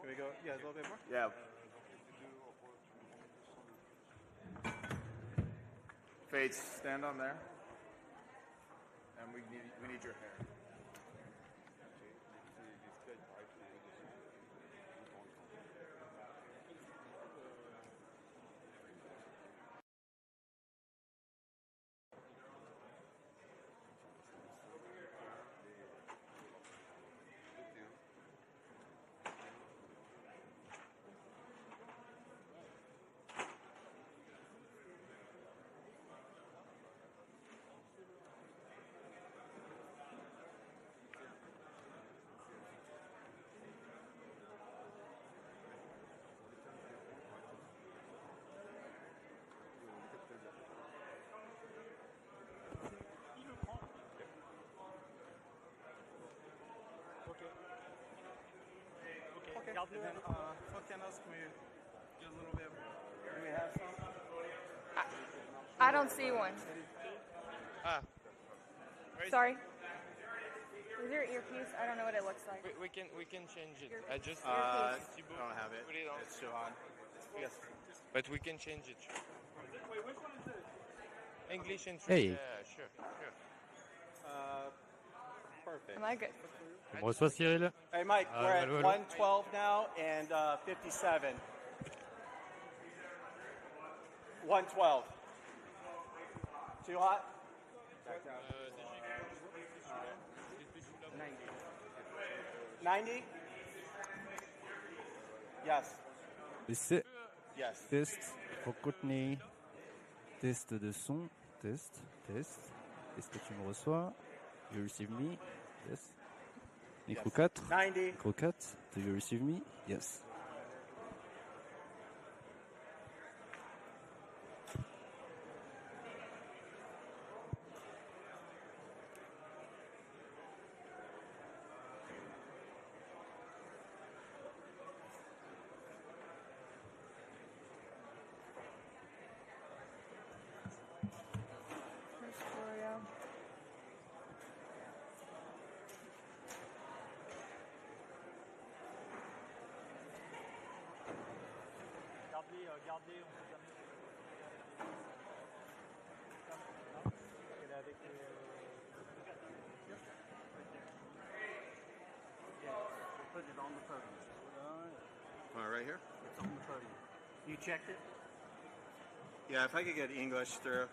Can we go? Yeah, a little bit more? Yeah. Faith, stand on there. And we need your hair. Okay. And then, foot candles, can we get a little bit? Do we have some? I don't see one. Sorry. Is there earpiece? I don't know what it looks like. We can change it. I just I don't have it. Put it on. It's still on. Yes. But we can change it. Wait, which one is this? English and Hey. Yeah, sure. Perfect. Am I good? Tu me reçois, Cyril? Hey, Mike, we're at hello. 112 now and 57. 112. Too hot? Back down. 90? Yes. Essai. Yes. Test. Pour Courtney. Test de son. Test. Test. Est-ce que tu me reçois? You receive me? Yes. Micro 4. 90. Micro 4. Do you receive me? Yes. garder, on sait jamais. Elle est avec les... Put it on the podium. Am I right here? It's on the podium. You checked it? Yeah, if I could get English through.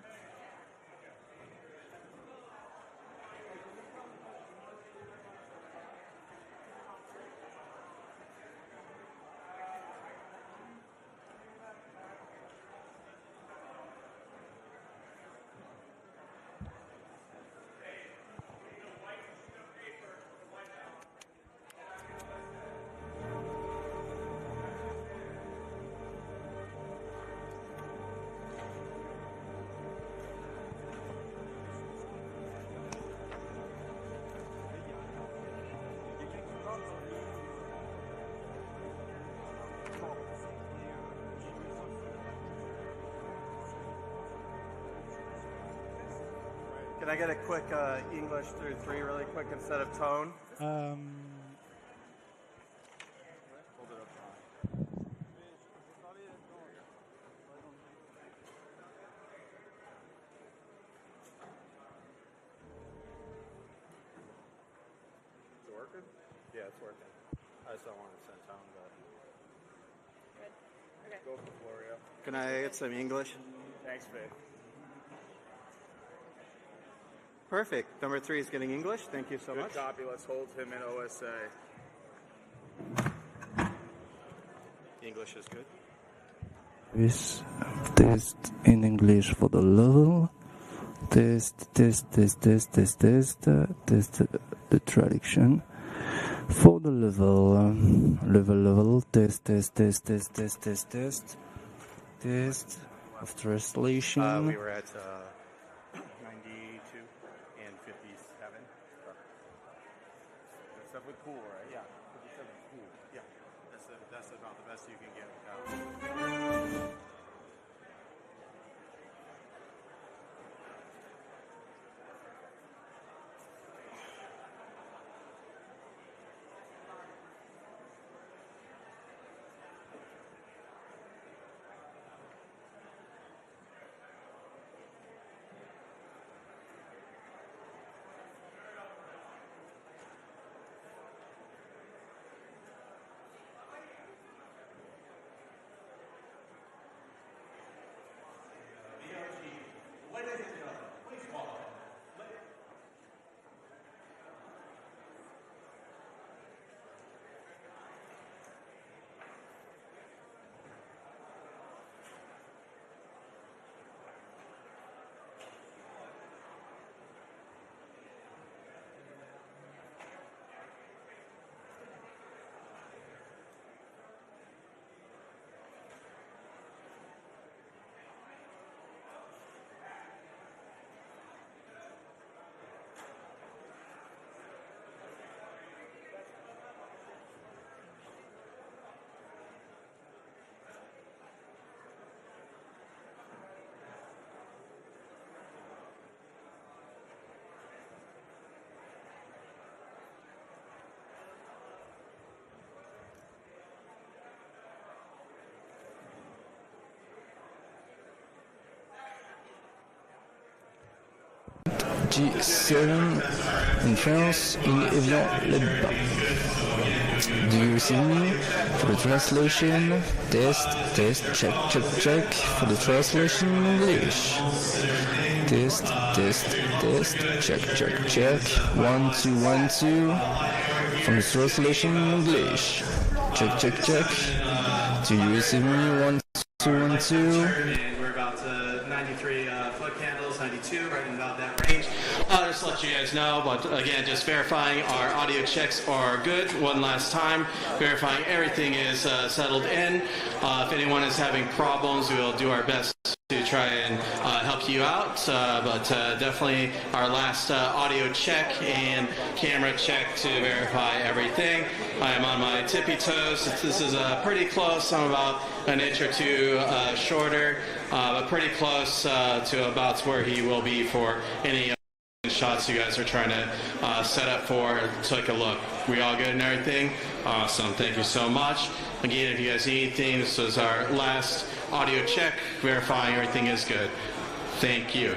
Can I get a quick English through 3 really quick instead of tone? Hold it up high. Is it working? Yeah, it's working. I just don't want to send tone, but... Good. Okay. Go for Florio. Can I get some English? Thanks, babe. Perfect. Number 3 is getting English. Thank you so Good much. copy. Let's hold him in OSA. English is good. This test in English for the level. Test the traduction for the level. Level. Test of translation. We were at 92 and 57. That's definitely cool, right? Yeah, 57 is cool. Yeah, that's about the best you can get without. G7 in France in Evian-les-Bains. Do you see me? For the translation, test, check. For the translation in English. Test, check. 1, 2, 1, 2. From the translation in English. Check. Do you receive me? 1, 2, 1, 2. And we're about 93 foot candles, 92, right in about that range. Just to let you guys know, but again, just verifying our audio checks are good one last time, verifying everything is settled in. If anyone is having problems, we will do our best to try and help you out, but definitely our last audio check and camera check to verify everything. I am on my tippy toes. This is pretty close. I'm about an inch or two shorter, but pretty close to about where he will be for any shots you guys are trying to set up for. Take a look. We all good and everything? Awesome. Thank you so much. Again, if you guys need anything, this was our last audio check, verifying everything is good. Thank you.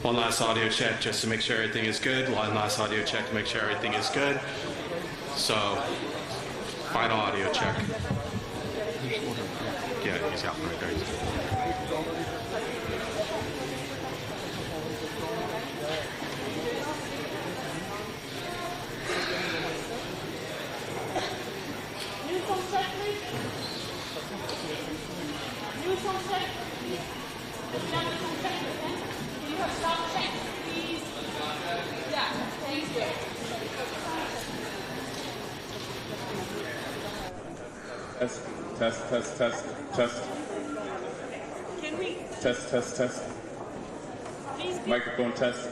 One last audio check just to make sure everything is good. One last audio check to make sure everything is good. So, final audio check. Yeah, he's out right there. Test. Can we? Test. Please. Microphone test.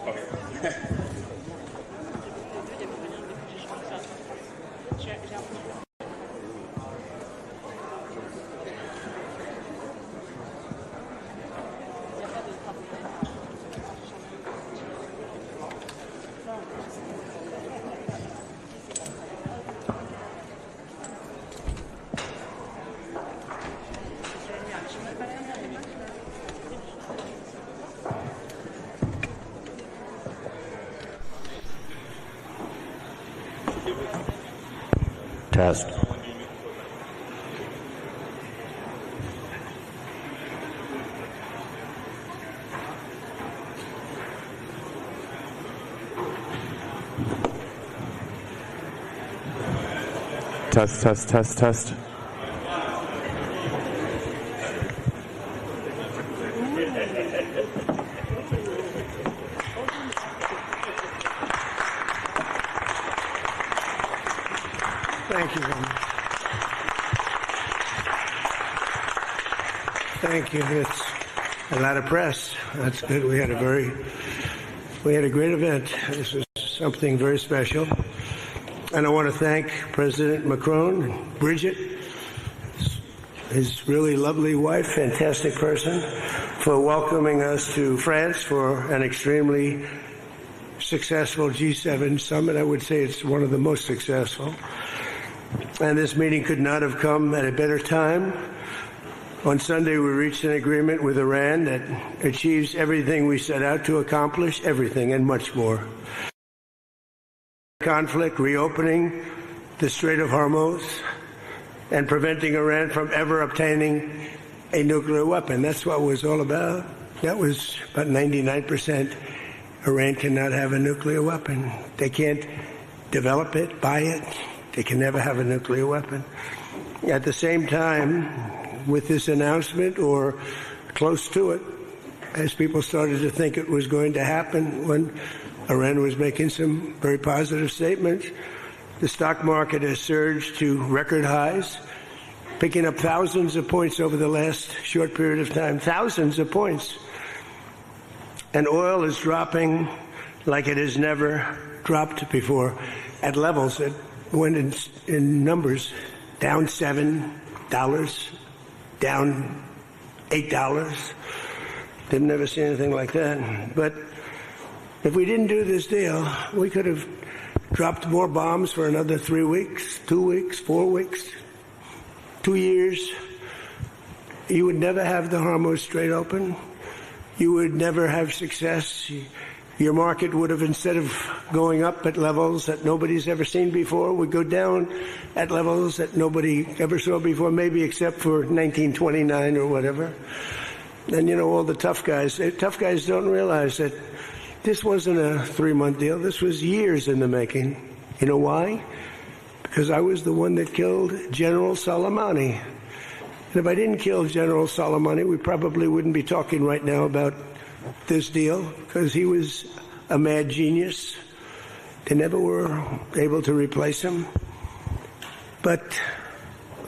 Okay. Test. Test. Thank you very much. Thank you. It's a lot of press. That's good. We had a great event. This is something very special. And I want to thank President Macron, Bridget, his really lovely wife, fantastic person, for welcoming us to France for an extremely successful G7 summit. I would say it's one of the most successful. And this meeting could not have come at a better time. On Sunday, we reached an agreement with Iran that achieves everything we set out to accomplish, everything and much more. Conflict, reopening the Strait of Hormuz, and preventing Iran from ever obtaining a nuclear weapon. That's what it was all about. That was about 99%. Iran cannot have a nuclear weapon. They can't develop it, buy it. They can never have a nuclear weapon. At the same time, with this announcement, or close to it, as people started to think it was going to happen when Iran was making some very positive statements, the stock market has surged to record highs, picking up thousands of points over the last short period of time, thousands of points. And oil is dropping like it has never dropped before, at levels that went in numbers, down $7, down $8. They've never seen anything like that. But if we didn't do this deal, we could have dropped more bombs for another 3 weeks, 2 weeks, 4 weeks, 2 years. You would never have the Hormuz Strait open. You would never have success. Your market would have, instead of going up at levels that nobody's ever seen before, would go down at levels that nobody ever saw before, maybe except for 1929 or whatever. And, all the tough guys don't realize that this wasn't a 3-month deal. This was years in the making. You know why? Because I was the one that killed General Soleimani. And if I didn't kill General Soleimani, we probably wouldn't be talking right now about this deal, because he was a mad genius. They never were able to replace him. But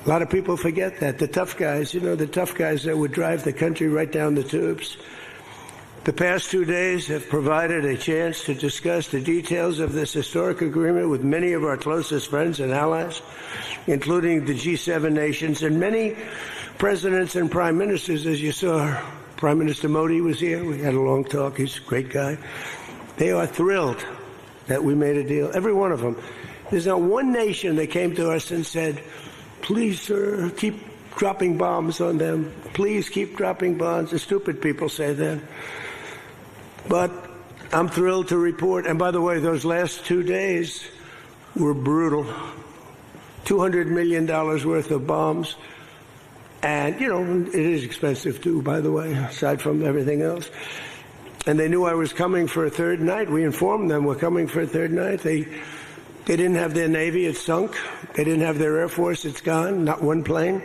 a lot of people forget that. The tough guys, the tough guys that would drive the country right down the tubes. The past 2 days have provided a chance to discuss the details of this historic agreement with many of our closest friends and allies, including the G7 nations and many presidents and prime ministers. As you saw, Prime Minister Modi was here. We had a long talk. He's a great guy. They are thrilled that we made a deal, every one of them. There's not one nation that came to us and said, please, sir, keep dropping bombs on them. Please keep dropping bombs. The stupid people say that. But I'm thrilled to report, and by the way, those last 2 days were brutal. $200 million worth of bombs. And, it is expensive too, by the way, aside from everything else. And they knew I was coming for a third night. We informed them we're coming for a third night. They didn't have their Navy, it's sunk. They didn't have their Air Force, it's gone, not one plane.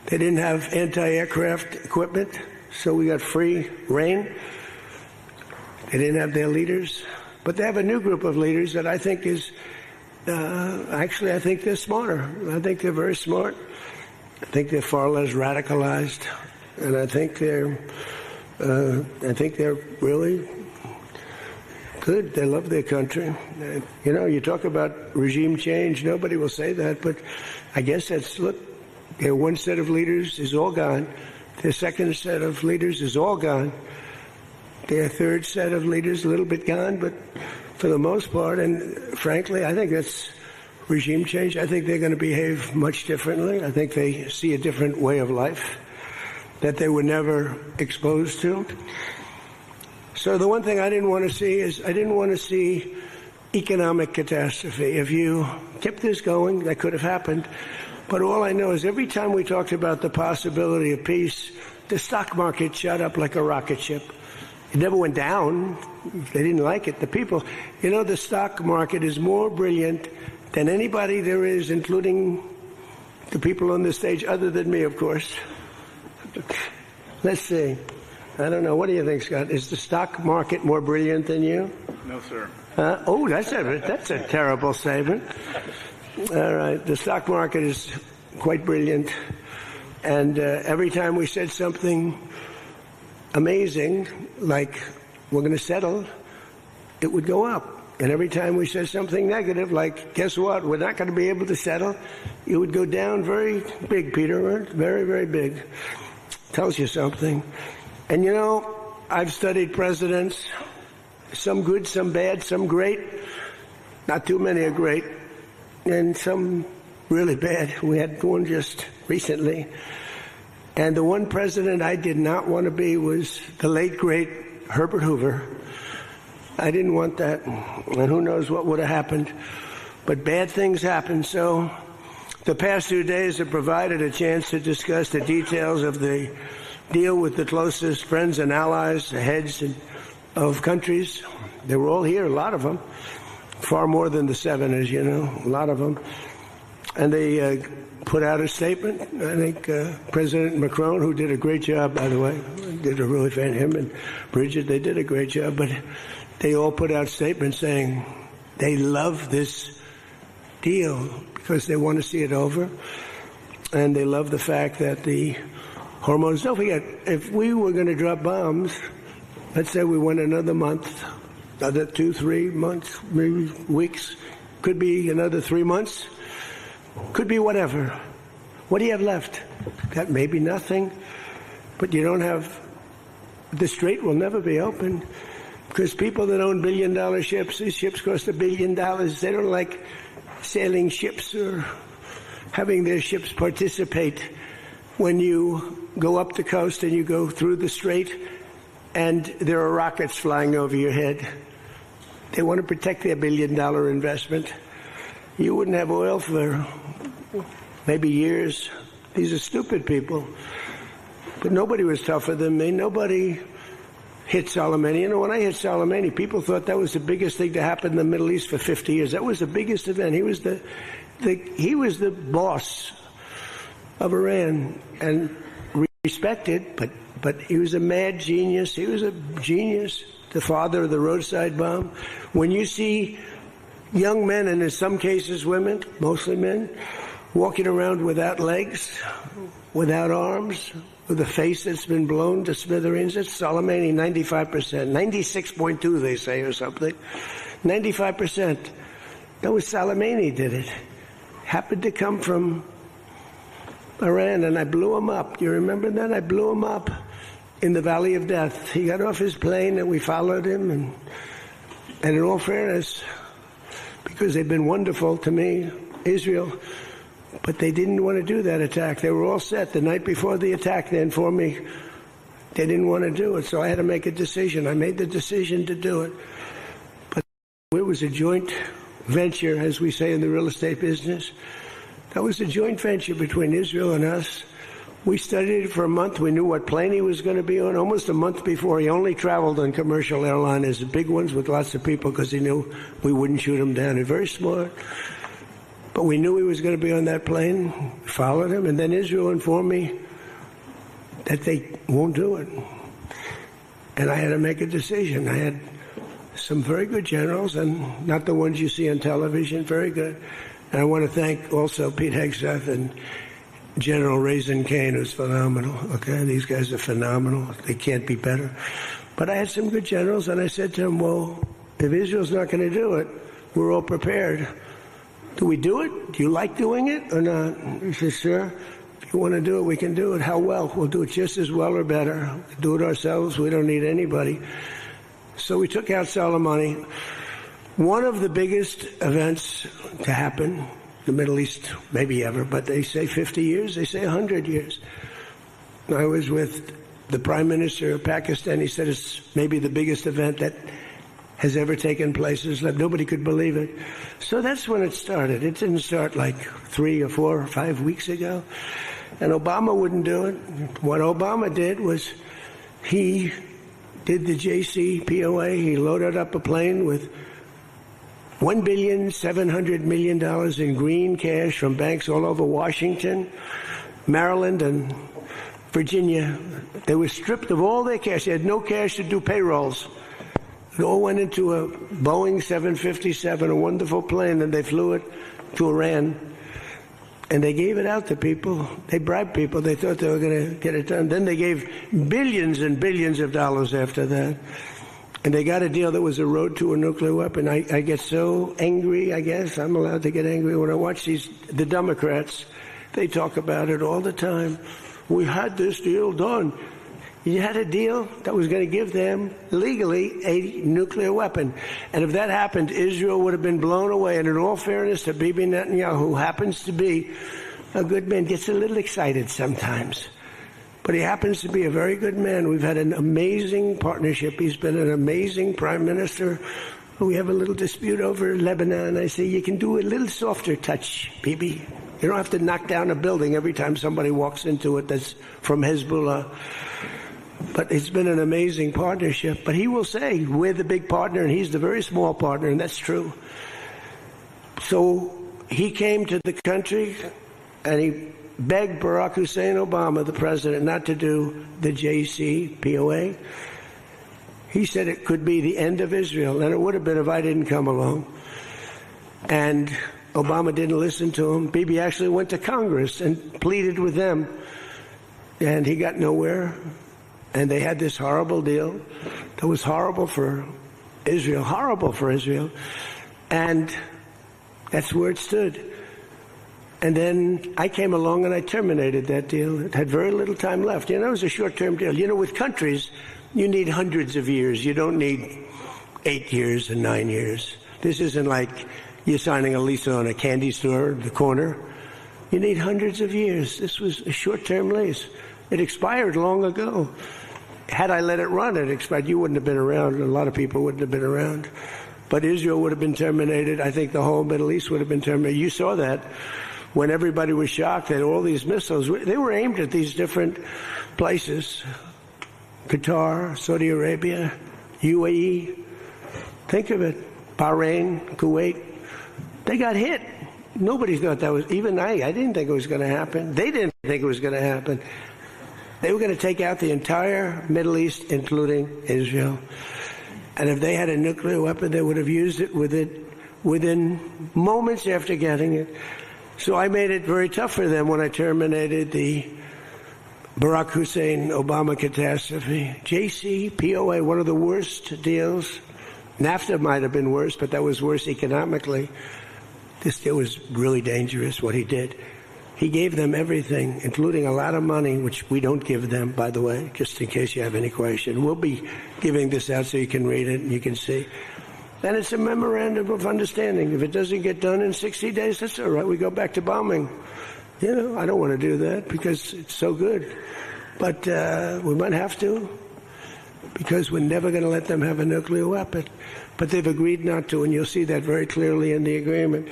They didn't have anti-aircraft equipment, so we got free reign. They didn't have their leaders. But they have a new group of leaders that I think is, I think they're smarter. I think they're very smart. I think they're far less radicalized, and I think they're really good. They love their country. You talk about regime change. Nobody will say that, but I guess their one set of leaders is all gone. Their second set of leaders is all gone. Their third set of leaders a little bit gone, but for the most part, and frankly, I think that's regime change. I think they're going to behave much differently. I think they see a different way of life that they were never exposed to. So the one thing I didn't want to see is I didn't want to see economic catastrophe. If you kept this going, that could have happened. But all I know is every time we talked about the possibility of peace, the stock market shot up like a rocket ship. It never went down. They didn't like it. The people, the stock market is more brilliant than anybody there is, including the people on this stage, other than me, of course. Let's see. I don't know. What do you think, Scott? Is the stock market more brilliant than you? No, sir. Oh, that's a terrible statement. All right. The stock market is quite brilliant. And every time we said something amazing, like we're going to settle, it would go up. And every time we said something negative, like, guess what, we're not going to be able to settle, it would go down very big, Peter, very, very big. Tells you something. And you know, I've studied presidents, some good, some bad, some great. Not too many are great. And some really bad. We had one just recently. And the one president I did not want to be was the late, great Herbert Hoover. I didn't want that. And who knows what would have happened. But bad things happen. So the past 2 days have provided a chance to discuss the details of the deal with the closest friends and allies, the heads of countries. They were all here, a lot of them. Far more than the 7, as you know, a lot of them. And they put out a statement. I think President Macron, who did a great job, by the way, did a really fan, him and Bridget, they did a great job. But they all put out statements saying they love this deal because they want to see it over. And they love the fact that the hormones, don't forget, if we were going to drop bombs, let's say we went another month, another 2-3 months, maybe weeks, could be another 3 months, could be whatever. What do you have left? That may be nothing, but you don't have, the strait will never be open because people that own billion-dollar ships, these ships cost $1 billion. They don't like sailing ships or having their ships participate when you go up the coast and you go through the strait and there are rockets flying over your head. They want to protect their $1 billion investment. You wouldn't have oil for maybe years. These are stupid people. But nobody was tougher than me. Nobody hit Soleimani. You know, when I hit Soleimani, people thought that was the biggest thing to happen in the Middle East for 50 years. That was the biggest event. He was the boss of Iran and respected, but he was a mad genius. He was a genius, the father of the roadside bomb. When you see young men, and in some cases women, mostly men, walking around without legs, without arms, with a face that's been blown to smithereens, it's Soleimani, 95%, 96.2 they say or something, 95%. That was Soleimani did it. Happened to come from Iran, and I blew him up. You remember that? I blew him up in the Valley of Death. He got off his plane and we followed him, and in all fairness, because they've been wonderful to me, Israel, but they didn't want to do that attack. They were all set the night before the attack. They informed me they didn't want to do it, so I had to make a decision. I made the decision to do it. But it was a joint venture, as we say in the real estate business. That was a joint venture between Israel and us. We studied it for a month. We knew what plane he was going to be on. Almost a month before, he only traveled on commercial airliners, the big ones with lots of people, because he knew we wouldn't shoot him down. He's very smart. But we knew he was going to be on that plane. We followed him. And then Israel informed me that they won't do it. And I had to make a decision. I had some very good generals, and not the ones you see on television, very good. And I want to thank also Pete Hegseth and General Raisin Kane, who's phenomenal. Okay, these guys are phenomenal. They can't be better. But I had some good generals, and I said to them, well, if Israel's not going to do it, we're all prepared. Do we do it? Do you like doing it or not? He says, sure. If you want to do it, we can do it. How well? We'll do it just as well or better. We'll do it ourselves. We don't need anybody. So we took out Soleimani. One of the biggest events to happen in the Middle East, maybe ever, but they say 50 years, they say 100 years. I was with the Prime Minister of Pakistan. He said it's maybe the biggest event that has ever taken place. Nobody could believe it. So that's when it started. It didn't start like 3 or 4 or 5 weeks ago. And Obama wouldn't do it. What Obama did was he did the JCPOA. He loaded up a plane with $1.7 billion in green cash from banks all over Washington, Maryland, and Virginia. They were stripped of all their cash. They had no cash to do payrolls. It all went into a Boeing 757, a wonderful plane, and they flew it to Iran. And they gave it out to people. They bribed people. They thought they were going to get it done. Then they gave billions and billions of dollars after that. And they got a deal that was a road to a nuclear weapon. I get so angry, I guess. I'm allowed to get angry when I watch the Democrats. They talk about it all the time. We had this deal done. You had a deal that was going to give them legally a nuclear weapon. And if that happened, Israel would have been blown away. And in all fairness to Bibi Netanyahu, who happens to be a good man, gets a little excited sometimes. But he happens to be a very good man. We've had an amazing partnership. He's been an amazing prime minister. We have a little dispute over Lebanon. I say, you can do a little softer touch, Bibi. You don't have to knock down a building every time somebody walks into it that's from Hezbollah. But it's been an amazing partnership. But he will say, we're the big partner and he's the very small partner, and that's true. So he came to the country and he begged Barack Hussein Obama, the president, not to do the JCPOA. He said it could be the end of Israel, and it would have been if I didn't come along. And Obama didn't listen to him. Bibi actually went to Congress and pleaded with them, and he got nowhere. And they had this horrible deal that was horrible for Israel, and that's where it stood. And then I came along and I terminated that deal. It had very little time left. You know, it was a short-term deal. You know, with countries, you need hundreds of years. You don't need 8 years and 9 years. This isn't like you're signing a lease on a candy store at the corner. You need hundreds of years. This was a short-term lease. It expired long ago. Had I let it run, it expired. You wouldn't have been around. A lot of people wouldn't have been around. But Israel would have been terminated. I think the whole Middle East would have been terminated. You saw that when everybody was shocked that all these missiles, they were aimed at these different places. Qatar, Saudi Arabia, UAE. Think of it. Bahrain, Kuwait. They got hit. Nobody thought that was, even I didn't think it was going to happen. They didn't think it was going to happen. They were going to take out the entire Middle East, including Israel. And if they had a nuclear weapon, they would have used it within moments after getting it. So I made it very tough for them when I terminated the Barack Hussein Obama catastrophe. JCPOA, one of the worst deals. NAFTA might have been worse, but that was worse economically. This deal was really dangerous, what he did. He gave them everything, including a lot of money, which we don't give them, by the way, just in case you have any question. We'll be giving this out so you can read it and you can see. And it's a memorandum of understanding. If it doesn't get done in 60 days, that's all right. We go back to bombing. You know, I don't want to do that because it's so good. But we might have to, because we're never going to let them have a nuclear weapon. But they've agreed not to, and you'll see that very clearly in the agreement.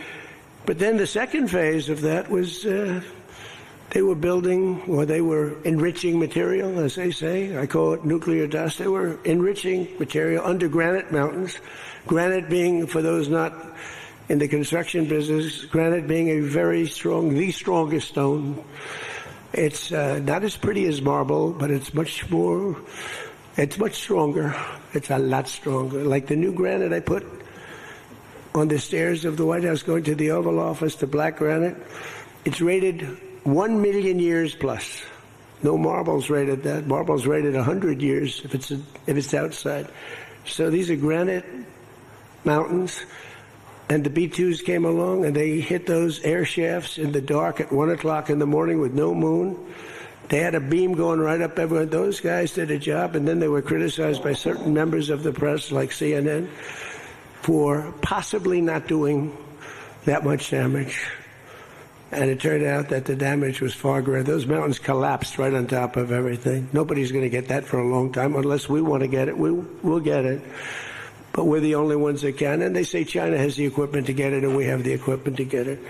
But then the second phase of that was they were building, or they were enriching material, as they say. I call it nuclear dust. They were enriching material under granite mountains. Granite being, for those not in the construction business, granite being a very strong, the strongest stone. It's not as pretty as marble, but it's much stronger. It's a lot stronger. Like the new granite I put on the stairs of the White House going to the Oval Office, the black granite, it's rated 1 million years plus. No marble's rated that. Marble's rated 100 years if it's outside. So these are granite mountains, and the B-2s came along and they hit those air shafts in the dark at 1 o'clock in the morning with no moon. They had a beam going right up everywhere. Those guys did a job, and then they were criticized by certain members of the press, like CNN, for possibly not doing that much damage. And it turned out that the damage was far greater. Those mountains collapsed right on top of everything. Nobody's going to get that for a long time. Unless we want to get it, we'll get it. But we're the only ones that can. And they say China has the equipment to get it, and we have the equipment to get it.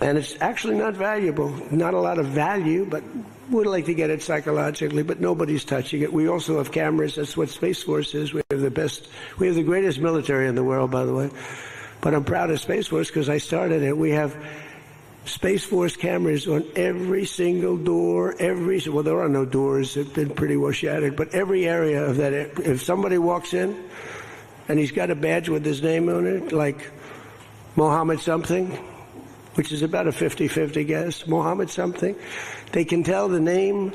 And it's actually not valuable. Not a lot of value, but we'd like to get it psychologically, but nobody's touching it. We also have cameras. That's what Space Force is. We have the greatest military in the world, by the way. But I'm proud of Space Force because I started it. We have Space Force cameras on every single door, well, there are no doors. They've been pretty well shattered, but every area of that. If somebody walks in, and he's got a badge with his name on it, like Mohammed something, which is about a 50-50 guess, Mohammed something. They can tell the name.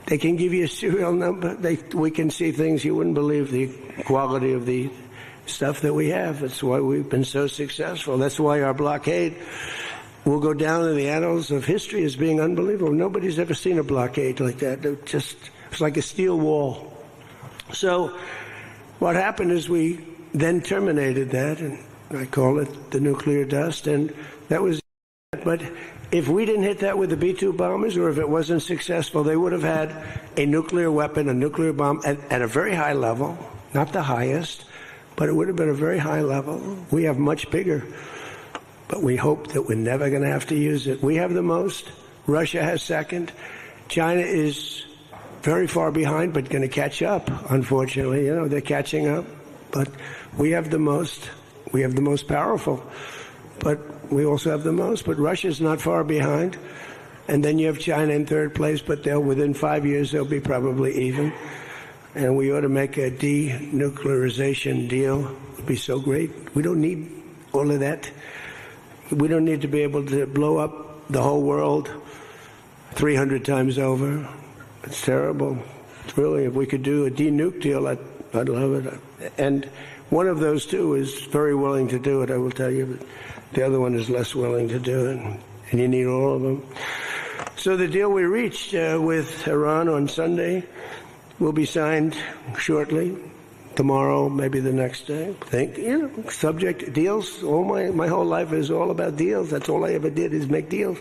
They can give you a serial number. We can see things you wouldn't believe, the quality of the stuff that we have. That's why we've been so successful. That's why our blockade will go down in the annals of history as being unbelievable. Nobody's ever seen a blockade like that. It's like a steel wall. So what happened is we then terminated that, and I call it the nuclear dust, and that was it. But if we didn't hit that with the B-2 bombers, or if it wasn't successful, they would have had a nuclear weapon, a nuclear bomb at a very high level, not the highest, but it would have been a very high level. We have much bigger. But we hope that we're never going to have to use it. We have the most. Russia has second. China is very far behind, but going to catch up, unfortunately. You know, they're catching up. But we have the most. We have the most powerful. But we also have the most. But Russia's not far behind. And then you have China in third place, but within 5 years, they'll be probably even. And we ought to make a denuclearization deal. It would be so great. We don't need all of that. We don't need to be able to blow up the whole world 300 times over. It's terrible. It's really, if we could do a denuke deal, I'd love it. And one of those two is very willing to do it, I will tell you. But the other one is less willing to do it. And you need all of them. So the deal we reached with Iran on Sunday will be signed shortly. Tomorrow, maybe the next day. Subject deals. All my whole life is all about deals. That's all I ever did is make deals.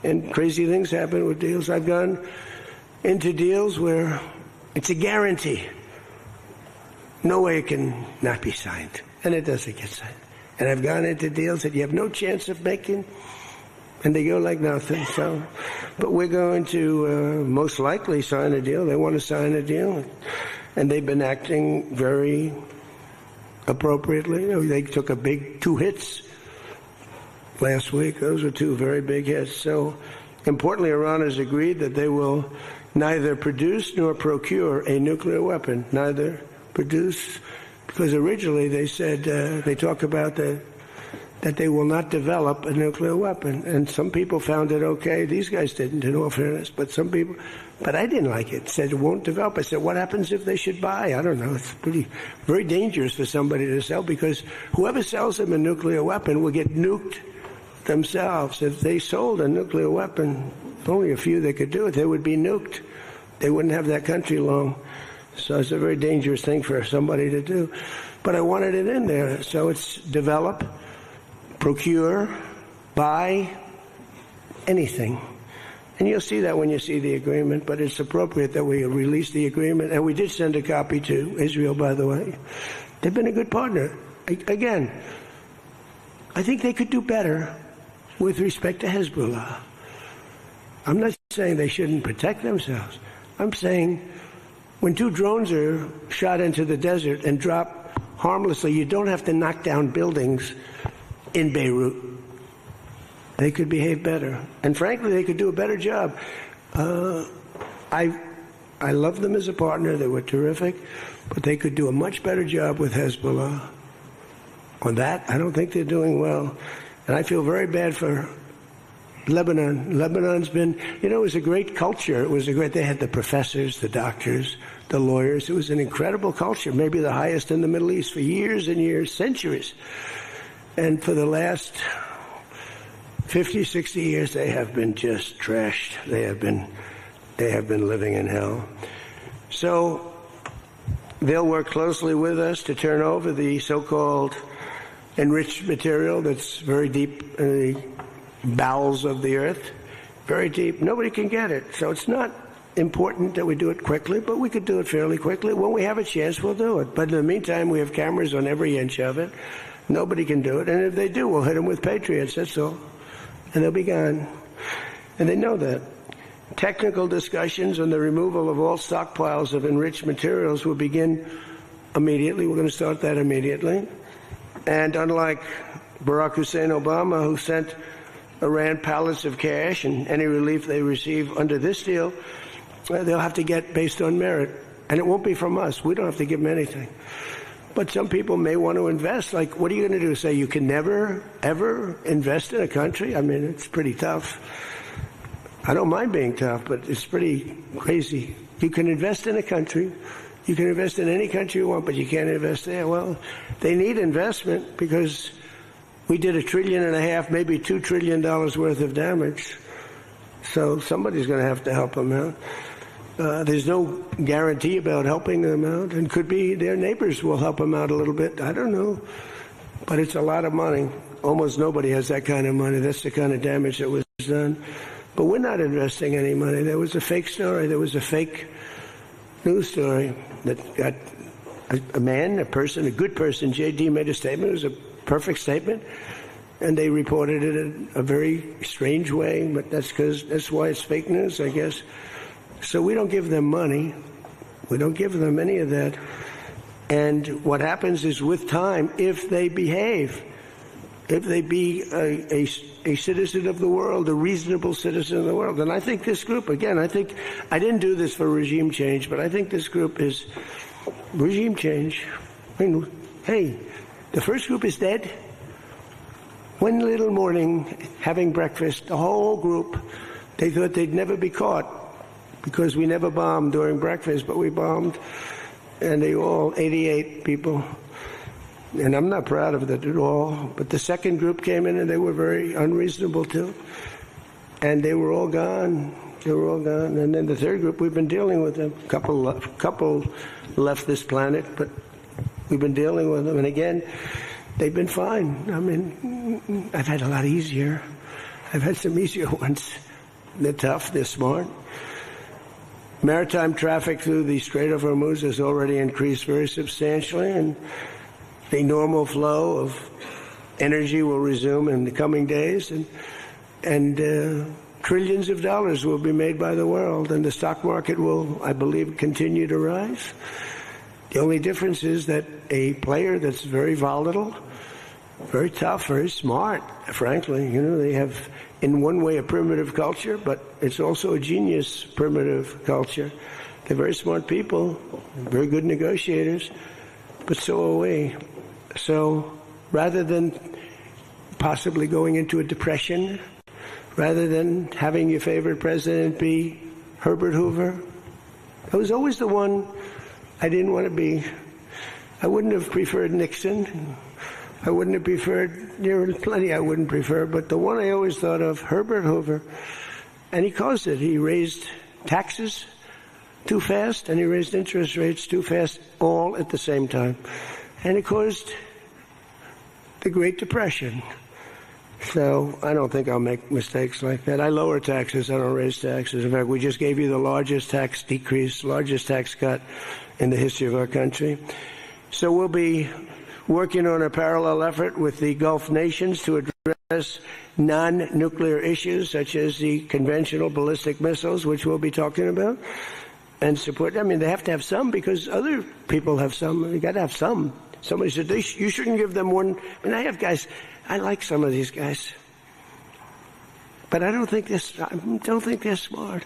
And crazy things happen with deals. I've gone into deals where it's a guarantee. No way it can not be signed. And it doesn't get signed. And I've gone into deals that you have no chance of making, and they go like nothing. So, but we're going to most likely sign a deal. They want to sign a deal. And they've been acting very appropriately. They took a big 2 hits last week. Those were 2 very big hits. So, importantly, Iran has agreed that they will neither produce nor procure a nuclear weapon. Neither produce, because originally they said, they talk about that they will not develop a nuclear weapon. And some people found it okay. These guys didn't, in all fairness, but some people... But I didn't like it. Said it won't develop. I said, what happens if they should buy? I don't know. It's very dangerous for somebody to sell, because whoever sells them a nuclear weapon will get nuked themselves. If they sold a nuclear weapon, only a few that could do it, they would be nuked. They wouldn't have that country long. So it's a very dangerous thing for somebody to do. But I wanted it in there. So it's develop, procure, buy, anything. And you'll see that when you see the agreement, but it's appropriate that we release the agreement. And we did send a copy to Israel, by the way. They've been a good partner. Again, I think they could do better with respect to Hezbollah. I'm not saying they shouldn't protect themselves. I'm saying when 2 drones are shot into the desert and drop harmlessly, you don't have to knock down buildings in Beirut. They could behave better. And frankly, they could do a better job. I love them as a partner. They were terrific. But they could do a much better job with Hezbollah. On that, I don't think they're doing well. And I feel very bad for Lebanon. Lebanon's been, it was a great culture. They had the professors, the doctors, the lawyers. It was an incredible culture, maybe the highest in the Middle East for years and years, centuries. And for the last 50, 60 years, they have been just trashed. They have been living in hell. So they'll work closely with us to turn over the so-called enriched material that's very deep in the bowels of the earth, very deep. Nobody can get it. So it's not important that we do it quickly, but we could do it fairly quickly. When we have a chance, we'll do it. But in the meantime, we have cameras on every inch of it. Nobody can do it. And if they do, we'll hit them with Patriots, that's all. And they'll be gone. And they know that. Technical discussions on the removal of all stockpiles of enriched materials will begin immediately. We're going to start that immediately. And unlike Barack Hussein Obama, who sent Iran pallets of cash and any relief they receive under this deal, they'll have to get based on merit. And it won't be from us. We don't have to give them anything. But some people may want to invest. Like, what are you going to do? Say you can never, ever invest in a country? I mean, it's pretty tough. I don't mind being tough, but it's pretty crazy. You can invest in a country. You can invest in any country you want, but you can't invest there. Well, they need investment because we did $1.5 trillion, maybe $2 trillion worth of damage. So somebody's going to have to help them out. There's no guarantee about helping them out, and could be their neighbors will help them out a little bit. I don't know. But it's a lot of money. Almost nobody has that kind of money. That's the kind of damage that was done. But we're not investing any money. There was a fake story. There was a fake news story that got a person, a good person. J.D. made a statement. It was a perfect statement. And they reported it in a very strange way. But that's why it's fake news, I guess. So we don't give them money. We don't give them any of that. And what happens is with time, if they behave, if they be a citizen of the world, a reasonable citizen of the world. And I think this group, again, I didn't do this for regime change, but I think this group is regime change. I mean, hey, the first group is dead. One little morning, having breakfast, the whole group, they thought they'd never be caught because we never bombed during breakfast, but we bombed. And they all, 88 people. And I'm not proud of that at all. But the second group came in and they were very unreasonable too. And they were all gone. They were all gone. And then the third group, we've been dealing with them. Couple left this planet, but we've been dealing with them. And again, they've been fine. I mean, I've had a lot easier. I've had some easier ones. They're tough, they're smart. Maritime traffic through the Strait of Hormuz has already increased very substantially, and the normal flow of energy will resume in the coming days, and trillions of dollars will be made by the world, and the stock market will, I believe, continue to rise. The only difference is that a player that's very volatile, very tough, very smart, frankly, they have in one way a primitive culture, but it's also a genius primitive culture. They're very smart people, very good negotiators, but so are we. So rather than possibly going into a depression, rather than having your favorite president be Herbert Hoover, I was always the one I didn't want to be. I wouldn't have preferred Nixon. I wouldn't have preferred, there are plenty I wouldn't prefer, but the one I always thought of, Herbert Hoover, and he caused it. He raised taxes too fast, and he raised interest rates too fast, all at the same time. And it caused the Great Depression. So I don't think I'll make mistakes like that. I lower taxes, I don't raise taxes. In fact, we just gave you the largest tax decrease, largest tax cut in the history of our country. So we'll be working on a parallel effort with the Gulf nations to address non-nuclear issues such as the conventional ballistic missiles, which we'll be talking about, and support. I mean, they have to have some because other people have some. You got to have some. Somebody said you shouldn't give them one. And I have guys. I like some of these guys, but I don't think they're smart.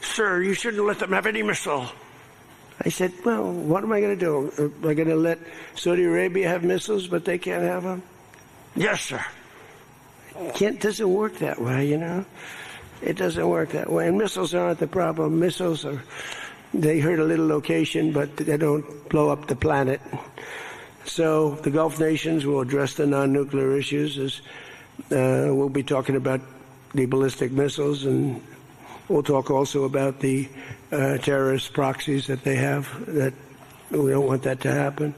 Sir, you shouldn't let them have any missile. I said, well, what am I going to do? Am I going to let Saudi Arabia have missiles, but they can't have them? Yes, sir. It doesn't work that way, It doesn't work that way. And missiles aren't the problem. Missiles they hurt a little location, but they don't blow up the planet. So the Gulf nations will address the non-nuclear issues. We'll be talking about the ballistic missiles, and we'll talk also about the terrorist proxies that they have, that we don't want that to happen.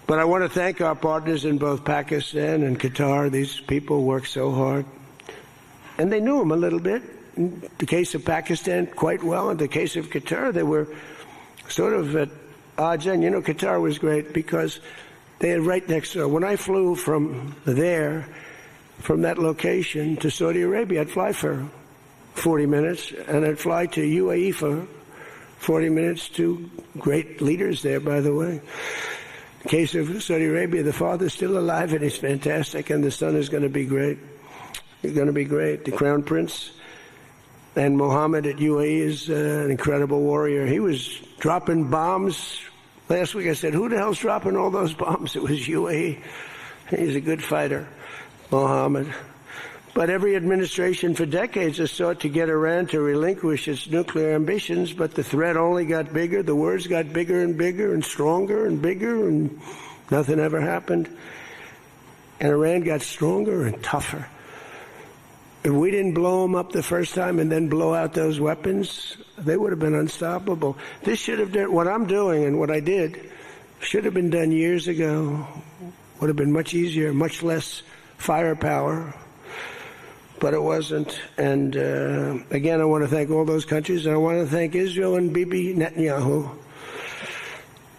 But I want to thank our partners in both Pakistan and Qatar. These people work so hard. And they knew them a little bit. In the case of Pakistan, quite well. In the case of Qatar, they were sort of at odds. And, Qatar was great because they had right next door. When I flew from that location to Saudi Arabia, I'd fly for 40 minutes, and I'd fly to UAE for 40 minutes. Two great leaders there, by the way. In the case of Saudi Arabia, the father's still alive, and he's fantastic, and the son is going to be great. He's going to be great. The Crown Prince and Mohammed at UAE is an incredible warrior. He was dropping bombs Last week I said, who the hell's dropping all those bombs? It was UAE. He's a good fighter, Mohammed. But every administration for decades has sought to get Iran to relinquish its nuclear ambitions, but the threat only got bigger. The words got bigger and bigger and stronger and bigger, and nothing ever happened. And Iran got stronger and tougher. If we didn't blow them up the first time and then blow out those weapons, they would have been unstoppable. This should have done, what I'm doing and what I did should have been done years ago. Would have been much easier, much less firepower. But it wasn't. And again, I want to thank all those countries, and I want to thank Israel and Bibi Netanyahu.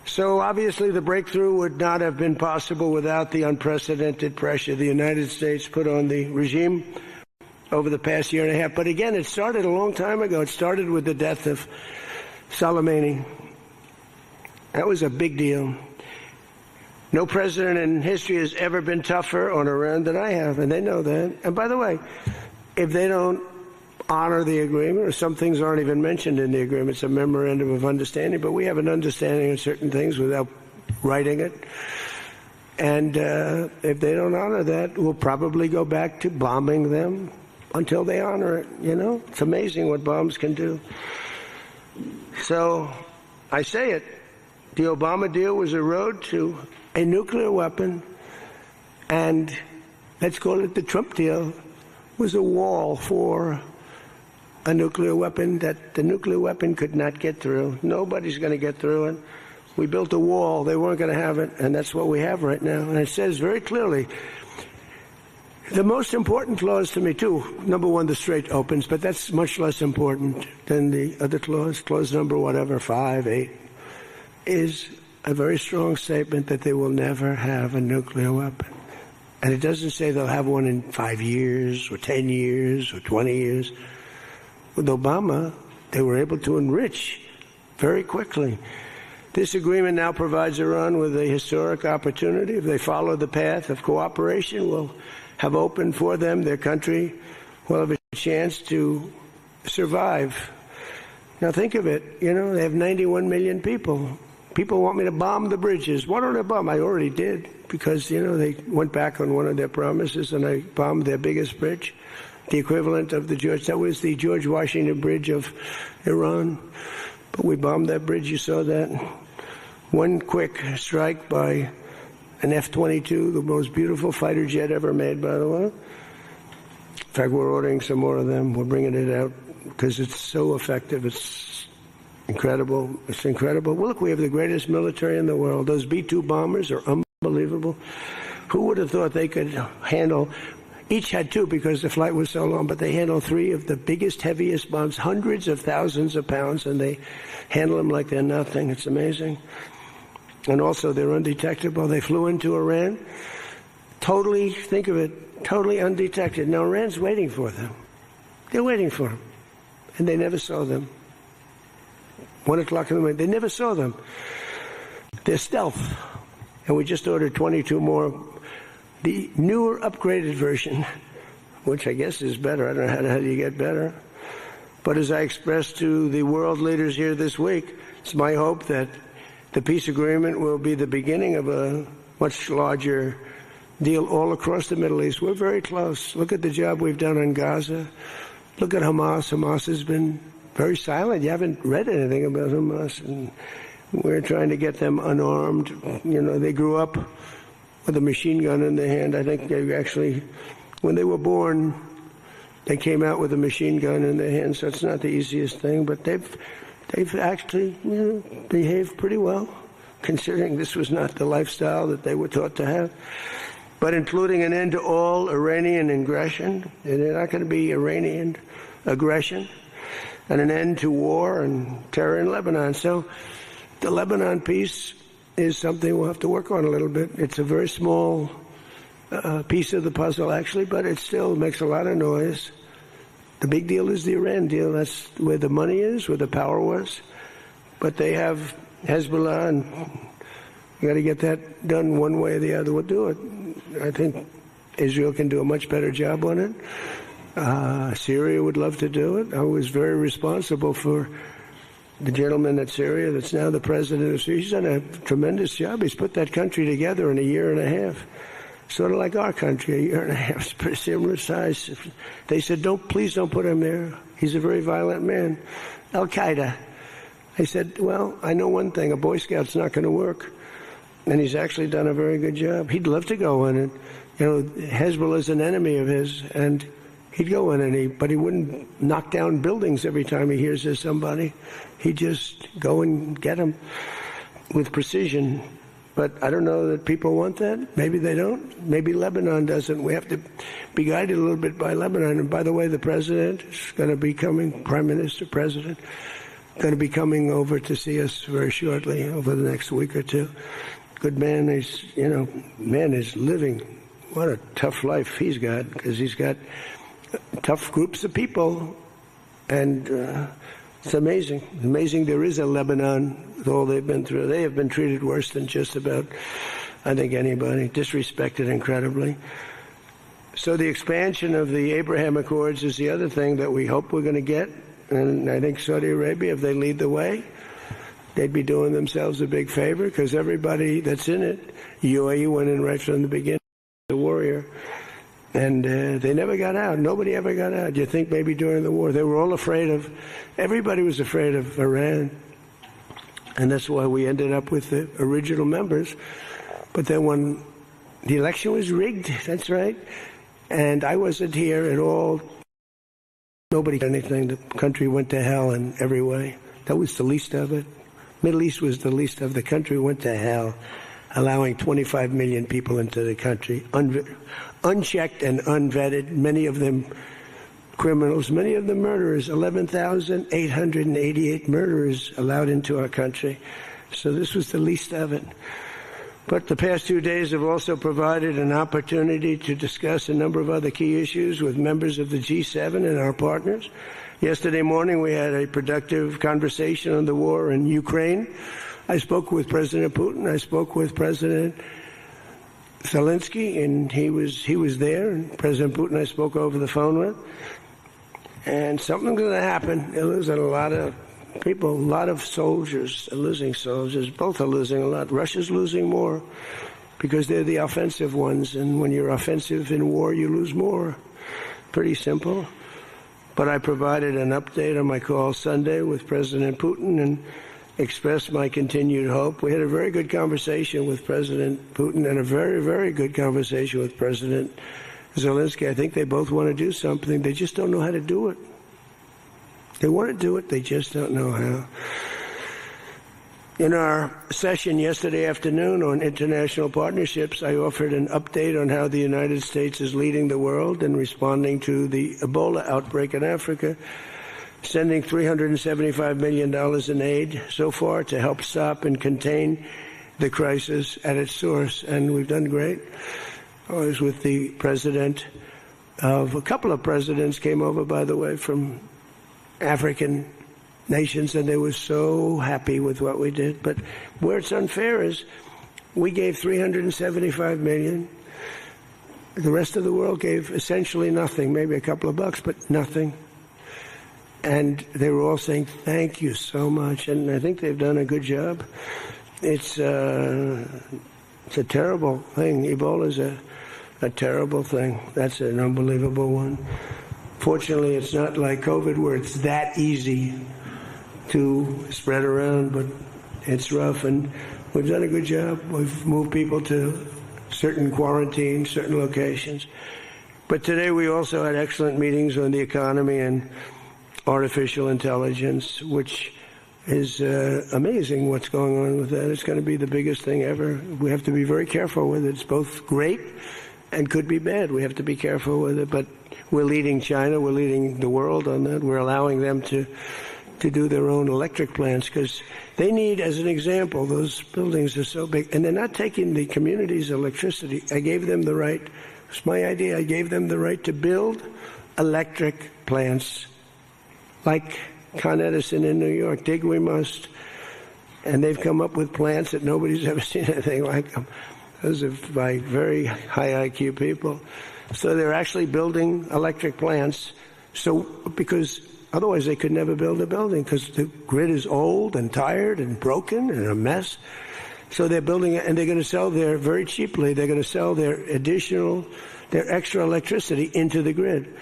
So obviously the breakthrough would not have been possible without the unprecedented pressure the United States put on the regime over the past year and a half. But again, it started a long time ago. It started with the death of Soleimani. That was a big deal. No president in history has ever been tougher on Iran than I have, and they know that. And by the way, if they don't honor the agreement, or some things aren't even mentioned in the agreement, it's a memorandum of understanding, but we have an understanding of certain things without writing it. And if they don't honor that, we'll probably go back to bombing them until they honor it. You know, it's amazing what bombs can do. So I say it. The Obama deal was a road to a nuclear weapon, and let's call it the Trump deal, was a wall for a nuclear weapon that the nuclear weapon could not get through. Nobody's going to get through it. We built a wall. They weren't going to have it, and that's what we have right now. And it says very clearly, the most important clause to me, too, number one, the Strait opens, but that's much less important than the other clause, clause number whatever, 5, 8, is a very strong statement that they will never have a nuclear weapon. And it doesn't say they'll have one in 5 years or 10 years or 20 years. With Obama, they were able to enrich very quickly. This agreement now provides Iran with a historic opportunity. If they follow the path of cooperation, will have opened for them, their country will have a chance to survive. Now think of it, you know, they have 91 million people. People want me to bomb the bridges. Why don't I bomb? I already did, because, you know, they went back on one of their promises, and I bombed their biggest bridge, the equivalent of that was the George Washington Bridge of Iran. But we bombed that bridge, you saw that. One quick strike by an F-22, the most beautiful fighter jet ever made, by the way. In fact, we're ordering some more of them. We're bringing it out because it's so effective. It's incredible. It's incredible. Well, look, we have the greatest military in the world. Those B-2 bombers are unbelievable. Who would have thought they could handle, each had two because the flight was so long, but they handle 3 of the biggest, heaviest bombs, hundreds of thousands of pounds, and they handle them like they're nothing. It's amazing. And also, they're undetectable. They flew into Iran, totally, think of it, totally undetected. Now, Iran's waiting for them. They're waiting for them. And they never saw them. 1 o'clock in the morning, they never saw them. They're stealth. And we just ordered 22 more. The newer, upgraded version, which I guess is better. I don't know how do you get better. But as I expressed to the world leaders here this week, it's my hope that the peace agreement will be the beginning of a much larger deal all across the Middle East. We're very close. Look at the job we've done on Gaza. Look at Hamas. Hamas has been very silent. You haven't read anything about Hamas. And we're trying to get them unarmed. You know, they grew up with a machine gun in their hand. I think they actually, when they were born, they came out with a machine gun in their hand. So it's not the easiest thing, but they've actually, you know, behaved pretty well, considering this was not the lifestyle that they were taught to have. But including an end to all Iranian aggression, and they're not going to be Iranian aggression, and an end to war and terror in Lebanon. So the Lebanon peace is something we'll have to work on a little bit. It's a very small piece of the puzzle, actually, but it still makes a lot of noise. The big deal is the Iran deal. That's where the money is, where the power was. But they have Hezbollah, and you got to get that done one way or the other. We'll do it. I think Israel can do a much better job on it. Syria would love to do it. I was very responsible for the gentleman at Syria that's now the president of Syria, he's done a tremendous job. He's put that country together in a year and a half. Sort of like our country, a year and a half. It's pretty similar size. They said, please don't put him there. He's a very violent man. Al-Qaeda. I said, well, I know one thing, a Boy Scout's not going to work. And he's actually done a very good job. He'd love to go in and, Hezbollah is an enemy of his, and he'd go in but he wouldn't knock down buildings every time he hears there's somebody. He'd just go and get them with precision. But I don't know that people want that. Maybe they don't. Maybe Lebanon doesn't. We have to be guided a little bit by Lebanon. And by the way, the president is going to be coming, Prime Minister, President, going to be coming over to see us very shortly, over the next week or two. Good man. He's, man is living. What a tough life he's got, because he's got tough groups of people. And it's amazing. Amazing there is a Lebanon with all they've been through. They have been treated worse than just about, I think, anybody. Disrespected incredibly. So the expansion of the Abraham Accords is the other thing that we hope we're going to get. And I think Saudi Arabia, if they lead the way, they'd be doing themselves a big favor, because everybody that's in it, UAE went in right from the beginning, the warrior. And they never got out. Nobody ever got out. You think maybe during the war. They were all everybody was afraid of Iran. And that's why we ended up with the original members. But then when the election was rigged, that's right, and I wasn't here at all, nobody did anything. The country went to hell in every way. That was the least of it. Middle East was the least of the country went to hell, allowing 25 million people into the country, unchecked and unvetted, many of them criminals, many of them murderers, 11,888 murderers allowed into our country. So this was the least of it. But the past 2 days have also provided an opportunity to discuss a number of other key issues with members of the G7 and our partners. Yesterday morning, we had a productive conversation on the war in Ukraine. I spoke with President Putin. I spoke with President Zelensky, and he was there. And President Putin I spoke over the phone with. And something's going to happen. They're losing a lot of people, a lot of soldiers are losing soldiers. Both are losing a lot. Russia's losing more because they're the offensive ones. And when you're offensive in war, you lose more. Pretty simple. But I provided an update on my call Sunday with President Putin and expressed my continued hope. We had a very good conversation with President Putin and a very, very good conversation with President Zelensky. I think they both want to do something. They just don't know how to do it. They want to do it. They just don't know how. In our session yesterday afternoon on international partnerships, I offered an update on how the United States is leading the world in responding to the Ebola outbreak in Africa, sending $375 million in aid so far to help stop and contain the crisis at its source. And we've done great. I was with the president of a couple of presidents came over, by the way, from African nations, and they were so happy with what we did. But where it's unfair is we gave $375 million. The rest of the world gave essentially nothing, maybe a couple of bucks, but nothing. And they were all saying, thank you so much. And I think they've done a good job. It's a terrible thing. Ebola is a terrible thing. That's an unbelievable one. Fortunately, it's not like COVID where it's that easy to spread around, but it's rough, and we've done a good job. We've moved people to certain quarantines, certain locations. But today we also had excellent meetings on the economy and artificial intelligence, which is amazing what's going on with that. It's going to be the biggest thing ever. We have to be very careful with it. It's both great and could be bad. We have to be careful with it, but we're leading China. We're leading the world on that. We're allowing them to do their own electric plants because they need, as an example, those buildings are so big, and they're not taking the community's electricity. I gave them the right. It's my idea. I gave them the right to build electric plants like Con Edison in New York. Dig we must. And they've come up with plants that nobody's ever seen anything like them. Those are by very high IQ people. So they're actually building electric plants. So because Otherwise, they could never build a building because the grid is old and tired and broken and a mess. So they're building it, and they're going to sell very cheaply, they're going to sell their extra electricity into the grid.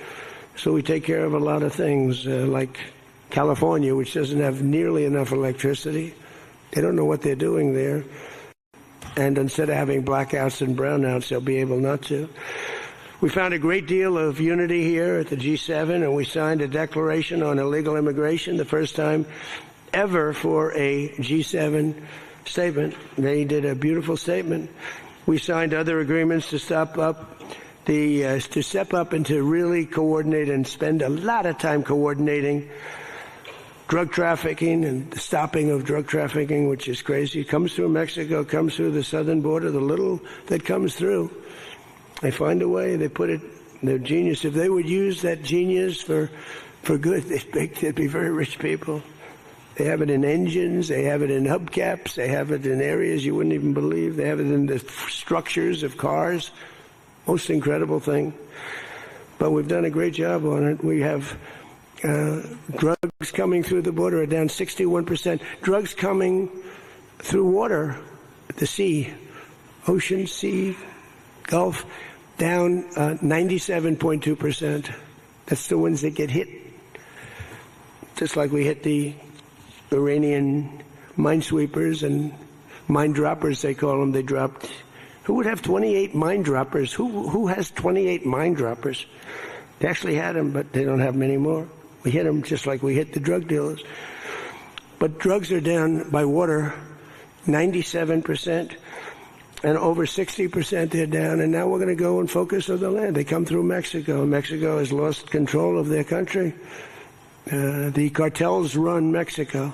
So we take care of a lot of things, like California, which doesn't have nearly enough electricity. They don't know what they're doing there. And instead of having blackouts and brownouts, they'll be able not to. We found a great deal of unity here at the G7, and we signed a declaration on illegal immigration, the first time ever for a G7 statement. They did a beautiful statement. We signed other agreements to step up and to really coordinate and spend a lot of time coordinating drug trafficking and the stopping of drug trafficking, which is crazy. It comes through Mexico, comes through the southern border, the little that comes through. They find a way, they put it, they're genius. If they would use that genius for good, they'd be very rich people. They have it in engines, they have it in hubcaps, they have it in areas you wouldn't even believe. They have it in the structures of cars. Most incredible thing. But we've done a great job on it. We have drugs coming through the border are down 61%. Drugs coming through water, the sea, ocean, sea, Gulf, down 97.2%. That's the ones that get hit. Just like we hit the Iranian minesweepers and mine droppers, they call them. They dropped. Who would have 28 mine droppers? Who has 28 mine droppers? They actually had them, but they don't have them anymore. We hit them just like we hit the drug dealers. But drugs are down by water 97%, and over 60% they're down. And now we're going to go and focus on the land. They come through Mexico. Mexico has lost control of their country. The cartels run Mexico,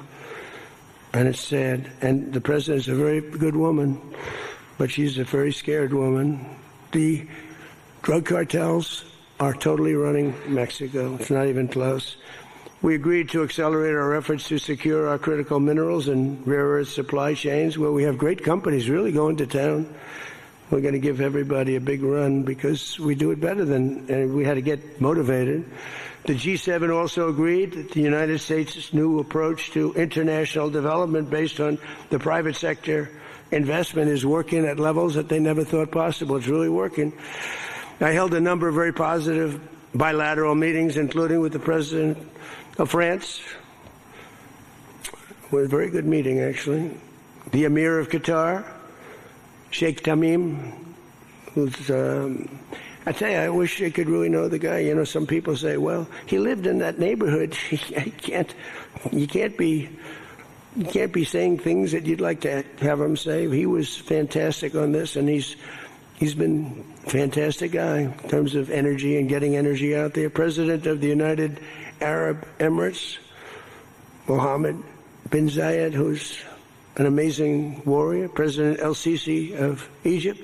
and it's sad. And the president's a very good woman, but she's a very scared woman. The drug cartels are totally running Mexico. It's not even close. We agreed to accelerate our efforts to secure our critical minerals and rare earth supply chains, where we have great companies really going to town. We're going to give everybody a big run because we do it better and we had to get motivated. The G7 also agreed that the United States' new approach to international development based on the private sector investment is working at levels that they never thought possible. It's really working. I held a number of very positive bilateral meetings, including with the President of France. It was a very good meeting, actually. The Emir of Qatar, Sheikh Tamim, who's, I tell you, I wish I could really know the guy. You know, some people say, well, he lived in that neighborhood. You can't be saying things that you'd like to have him say. He was fantastic on this, and he's been a fantastic guy in terms of energy and getting energy out there. President of the United Arab Emirates, Mohammed bin Zayed, who's an amazing warrior. President El-Sisi of Egypt.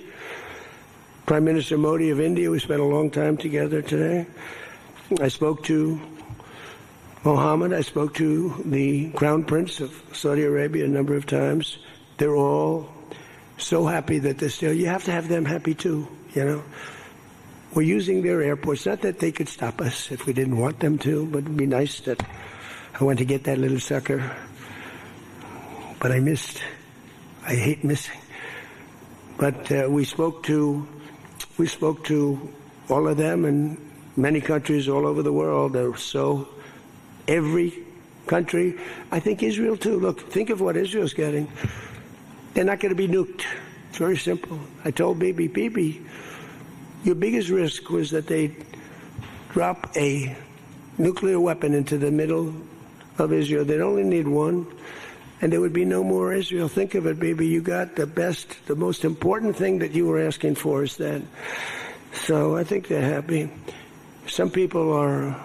Prime Minister Modi of India. We spent a long time together today. I spoke to Mohammed. I spoke to the Crown Prince of Saudi Arabia a number of times. They're all so happy that they're still. You have to have them happy too, you know. We're using their airports. Not that they could stop us if we didn't want them to, but it'd be nice that I went to get that little sucker. But I missed. I hate missing. But we spoke to all of them and many countries all over the world. So every country, I think Israel too. Look, think of what Israel's getting. They're not going to be nuked. It's very simple. I told Bibi, your biggest risk was that they drop a nuclear weapon into the middle of Israel. They'd only need one, and there would be no more Israel. Think of it, Bibi. You got the best, the most important thing that you were asking for is that. So I think they're happy. Some people are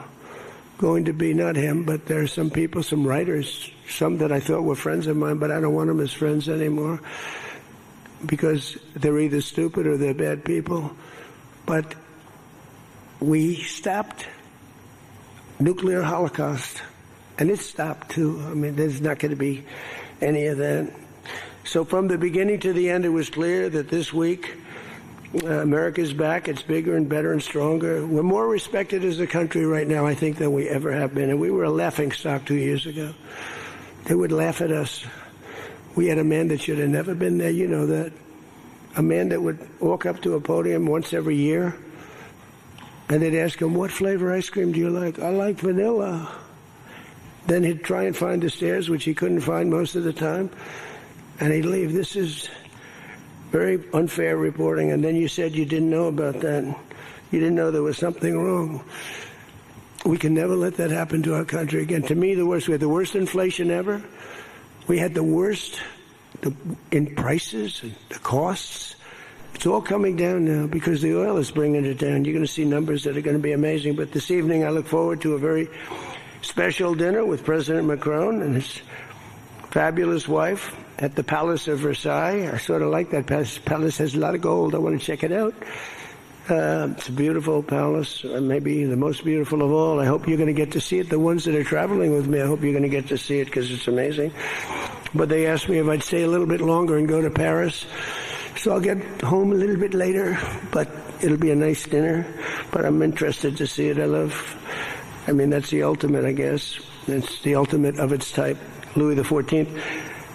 going to be, not him, but there are some people, some writers, some that I thought were friends of mine, but I don't want them as friends anymore because they're either stupid or they're bad people. But we stopped nuclear holocaust, and it stopped too. I mean, there's not going to be any of that. So from the beginning to the end, it was clear that this week America's back. It's bigger and better and stronger. We're more respected as a country right now, I think, than we ever have been. And we were a laughingstock 2 years ago. They would laugh at us. We had a man that should have never been there. You know that. A man that would walk up to a podium once every year, and they'd ask him, what flavor ice cream do you like? I like vanilla. Then he'd try and find the stairs, which he couldn't find most of the time, and he'd leave. This is very unfair reporting. And then you said you didn't know about that. You didn't know there was something wrong. We can never let that happen to our country again. To me, the worst. We had the worst inflation ever. We had the worst in prices and the costs. It's all coming down now because the oil is bringing it down. You're going to see numbers that are going to be amazing. But this evening, I look forward to a very special dinner with President Macron and his fabulous wife at the Palace of Versailles. I sort of like that palace. Palace has a lot of gold. I want to check it out. It's a beautiful palace, maybe the most beautiful of all. I hope you're going to get to see it. The ones that are traveling with me, I hope you're going to get to see it because it's amazing. But they asked me if I'd stay a little bit longer and go to Paris. So I'll get home a little bit later, but it'll be a nice dinner. But I'm interested to see it. I mean, that's the ultimate, I guess. It's the ultimate of its type. Louis XIV,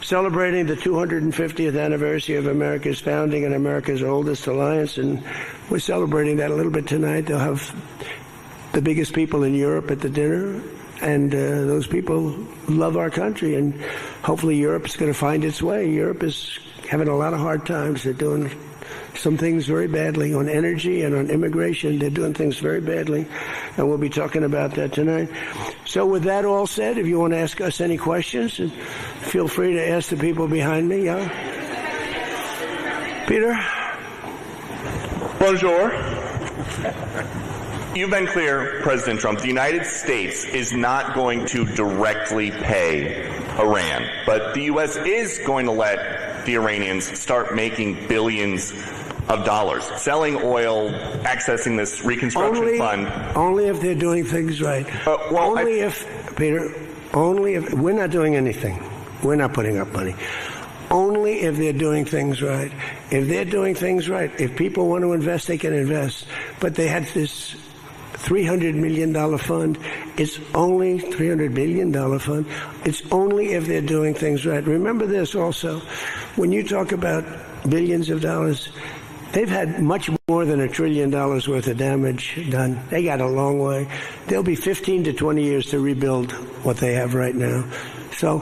celebrating the 250th anniversary of America's founding and America's oldest alliance. And we're celebrating that a little bit tonight. They'll have the biggest people in Europe at the dinner. And those people love our country. And hopefully Europe's going to find its way. Europe is having a lot of hard times. They're doing some things very badly on energy and on immigration. They're doing things very badly, and we'll be talking about that tonight. So with that all said, if you want to ask us any questions, feel free to ask the people behind me. Yeah? Peter? Bonjour. You've been clear, President Trump, the United States is not going to directly pay Iran, but the U.S. is going to let the Iranians start making billions of dollars, selling oil, accessing this reconstruction fund. Only if they're doing things right. Peter, only if we're not doing anything. We're not putting up money. Only if they're doing things right. If they're doing things right, if people want to invest, they can invest. But they had this $300 million fund. It's only $300 billion fund. It's only if they're doing things right. Remember this also. When you talk about billions of dollars, they've had much more than $1 trillion worth of damage done. They got a long way. There'll be 15 to 20 years to rebuild what they have right now. So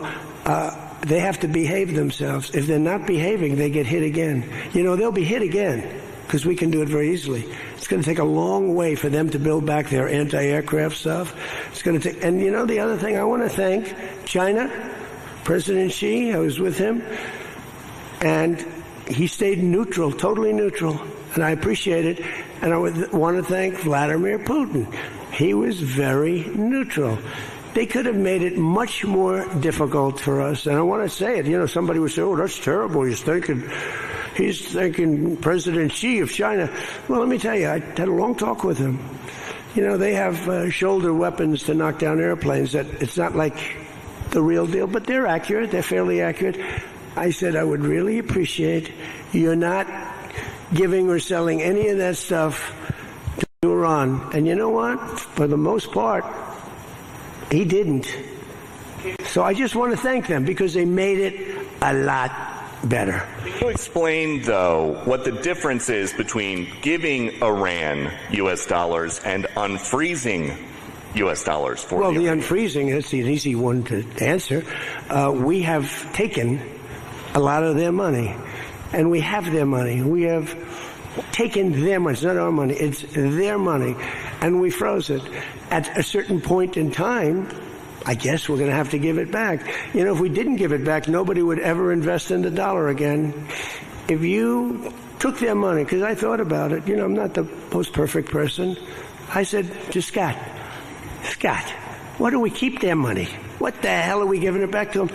they have to behave themselves. If they're not behaving, they get hit again. You know, they'll be hit again because we can do it very easily. It's going to take a long way for them to build back their anti-aircraft stuff. It's going to take, and you know, the other thing I want to thank China, President Xi. I was with him, and he stayed neutral, totally neutral, and I appreciate it. And I want to thank Vladimir Putin. He was very neutral. They could have made it much more difficult for us. And I want to say it. You know, somebody would say, "Oh, that's terrible. He's thinking President Xi of China." Well, let me tell you, I had a long talk with him. You know, they have shoulder weapons to knock down airplanes. That it's not like the real deal, but they're accurate. They're fairly accurate. I said, I would really appreciate you're not giving or selling any of that stuff to Iran. And you know what? For the most part, he didn't. So I just want to thank them because they made it a lot better. Can you explain, though, what the difference is between giving Iran U.S. dollars and unfreezing U.S. dollars for Well, the unfreezing is an easy one to answer. We have taken a lot of their money, and we have their money. We have taken their money. It's not our money. It's their money, and we froze it. At a certain point in time, I guess we're going to have to give it back. You know, if we didn't give it back, nobody would ever invest in the dollar again. If you took their money, because I thought about it, you know, I'm not the most perfect person. I said to Scott, why do we keep their money? What the hell are we giving it back to them?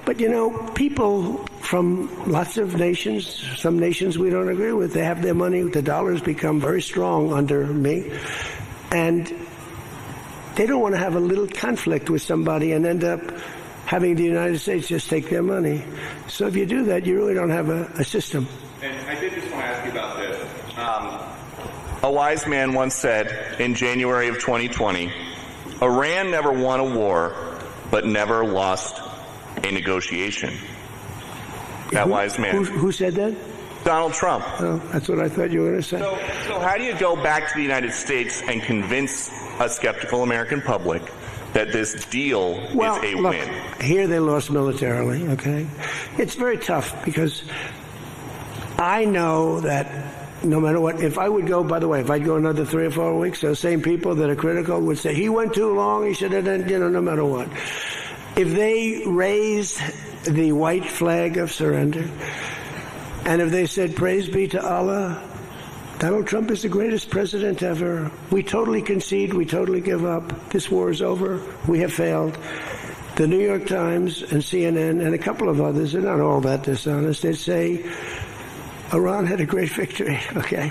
But, you know, people from lots of nations, some nations we don't agree with, they have their money. The dollar's become very strong under me. And they don't want to have a little conflict with somebody and end up having the United States just take their money. So if you do that, you really don't have a system. And I did just want to ask you about A wise man once said in January of 2020, Iran never won a war, but never lost a negotiation. That wise man. Who said that? Donald Trump. Oh, that's what I thought you were going to say. So how do you go back to the United States and convince a skeptical American public that this deal is a look, win? Here they lost militarily, okay? It's very tough because I know that no matter what, if I would go, by the way, if I'd go another 3 or 4 weeks, those same people that are critical would say, he went too long, he should have done, no matter what. If they raised the white flag of surrender, and if they said, praise be to Allah, Donald Trump is the greatest president ever. We totally concede. We totally give up. This war is over. We have failed. The New York Times and CNN and a couple of others, they're not all that dishonest. They say Iran had a great victory, okay?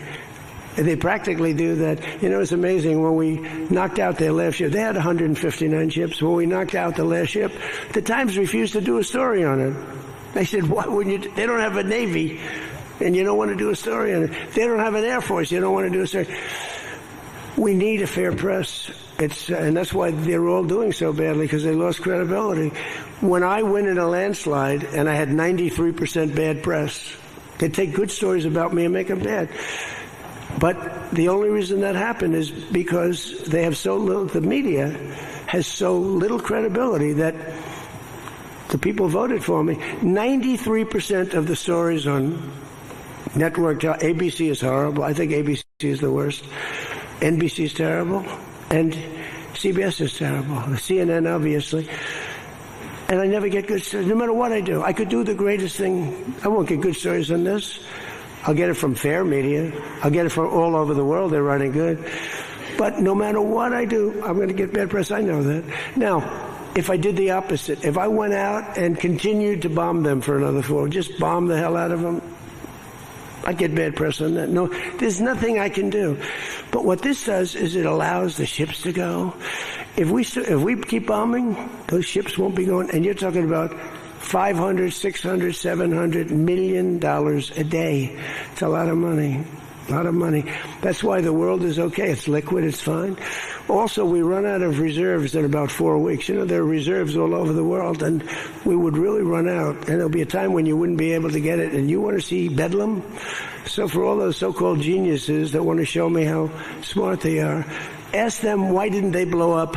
And they practically do that. You know, it's amazing. When we knocked out their last ship, they had 159 ships. When we knocked out the last ship, the Times refused to do a story on it. They said, why wouldn't you? They don't have a Navy, and you don't want to do a story on it. They don't have an Air Force. You don't want to do a story. We need a fair press. And that's why they're all doing so badly, because they lost credibility. When I win in a landslide and I had 93% bad press, they take good stories about me and make them bad. But the only reason that happened is because they have so little, the media has so little credibility that the people voted for me. 93% of the stories on network, ABC is horrible. I think ABC is the worst. NBC is terrible. And CBS is terrible. CNN, obviously. And I never get good stories, no matter what I do. I could do the greatest thing. I won't get good stories on this. I'll get it from fair media. I'll get it from all over the world. They're running good. But no matter what I do, I'm going to get bad press. I know that. Now, if I did the opposite, if I went out and continued to bomb them for another 4, just bomb the hell out of them, I'd get bad press on that. No, there's nothing I can do. But what this does is it allows the ships to go. If we keep bombing, those ships won't be going. And you're talking about $500, $600, $700 million a day. It's a lot of money. A lot of money. That's why the world is okay. It's liquid. It's fine. Also, we run out of reserves in about 4 weeks. You know, there are reserves all over the world, and we would really run out. And there'll be a time when you wouldn't be able to get it. And you want to see bedlam? So for all those so-called geniuses that want to show me how smart they are, ask them why didn't they blow up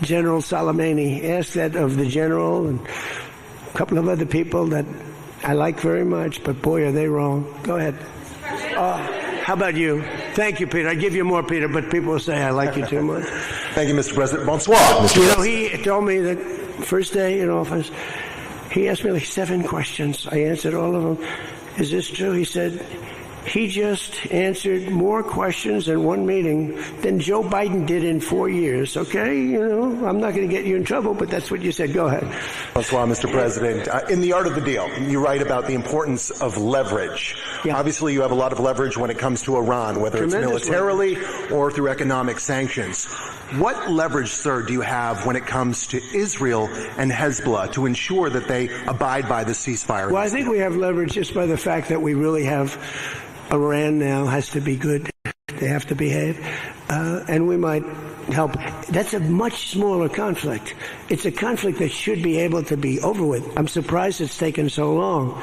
General Soleimani? Ask that of the general and a couple of other people that I like very much, but boy, are they wrong. Go ahead. How about you? Thank you, Peter. I give you more, Peter, but people will say I like you too much. Thank you, Mr. President. Bonsoir, Mr. You know, President. he told me that first day in office, he asked me like 7 questions. I answered all of them. Is this true? He said, he just answered more questions in one meeting than Joe Biden did in 4 years. Okay, you know, I'm not going to get you in trouble, but that's what you said. Go ahead. Bonsoir, Mr. President. In The Art of the Deal, you write about the importance of leverage. Yeah. Obviously, you have a lot of leverage when it comes to Iran, whether it's militarily or through economic sanctions. What leverage, sir, do you have when it comes to Israel and Hezbollah to ensure that they abide by the ceasefire? Well, I think we have leverage just by the fact that we really have Iran now has to be good. They have to behave. And we might help. That's a much smaller conflict. It's a conflict that should be able to be over with. I'm surprised it's taken so long.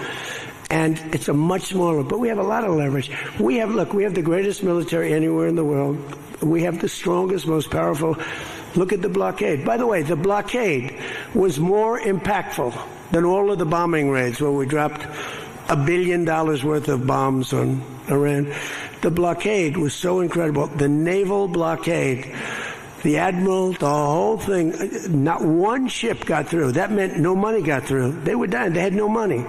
And it's a much smaller, but we have a lot of leverage. We have the greatest military anywhere in the world. We have the strongest, most powerful. Look at the blockade. By the way, the blockade was more impactful than all of the bombing raids where we dropped $1 billion worth of bombs on Iran. The blockade was so incredible. The naval blockade, the admiral, the whole thing, not one ship got through. That meant no money got through. They were dying. They had no money.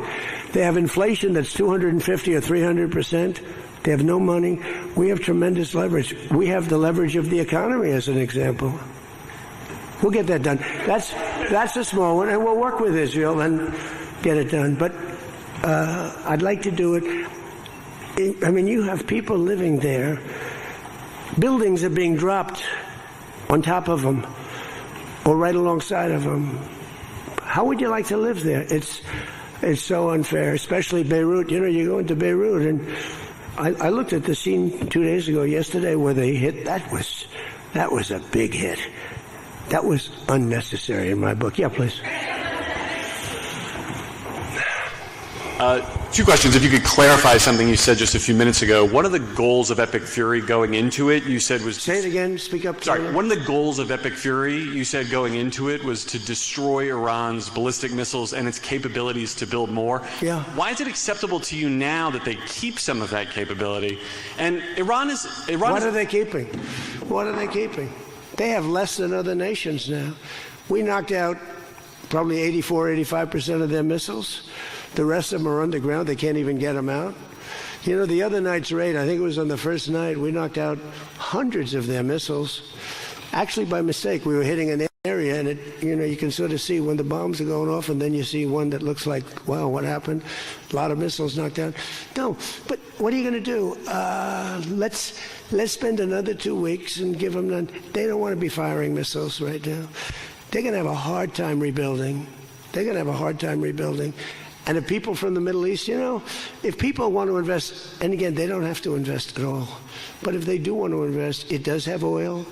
They have inflation that's 250 or 300%. They have no money. We have tremendous leverage. We have the leverage of the economy as an example. We'll get that done. That's a small one, and we'll work with Israel and get it done. But I'd like to do it. I mean, you have people living there. Buildings are being dropped on top of them or right alongside of them. How would you like to live there? It's so unfair, especially Beirut. You know, you go into Beirut and I looked at the scene 2 days ago, yesterday, where they hit. That was a big hit. That was unnecessary in my book. Yeah, please. Two questions. If you could clarify something you said just a few minutes ago. One of the goals of Epic Fury going into it, you said was... Say it again. Speak up. Sorry. One of the goals of Epic Fury, you said going into it, was to destroy Iran's ballistic missiles and its capabilities to build more. Yeah. Why is it acceptable to you now that they keep some of that capability? And Iran is... What are they keeping? What are they keeping? They have less than other nations now. We knocked out probably 85% of their missiles. The rest of them are underground. They can't even get them out. You know, the other night's raid, I think it was on the first night, we knocked out hundreds of their missiles. Actually, by mistake, we were hitting an area, and you can sort of see when the bombs are going off, and then you see one that looks like, wow, what happened? A lot of missiles knocked out. No, but what are you going to do? Let's spend another 2 weeks and give them none. They don't want to be firing missiles right now. They're going to have a hard time rebuilding. And if people from the Middle East, if people want to invest, and again, they don't have to invest at all, but if they do want to invest, it does have oil.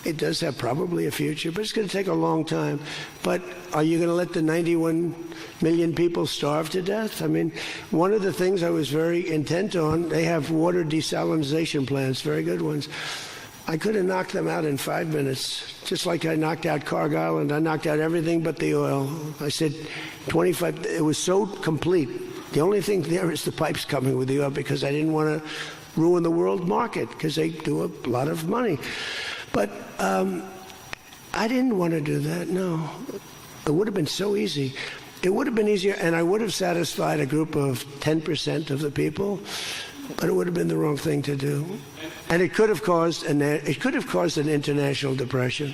It does have probably a future, but it's going to take a long time. But are you going to let the 91 million people starve to death? I mean, one of the things I was very intent on, they have water desalination plants, very good ones. I could have knocked them out in 5 minutes, just like I knocked out Carg Island. I knocked out everything but the oil. I said 25, it was so complete. The only thing there is the pipes coming with the oil because I didn't want to ruin the world market because they do a lot of money. But I didn't want to do that, no. It would have been so easy. It would have been easier, and I would have satisfied a group of 10% of the people, but it would have been the wrong thing to do. And it could have caused an international depression.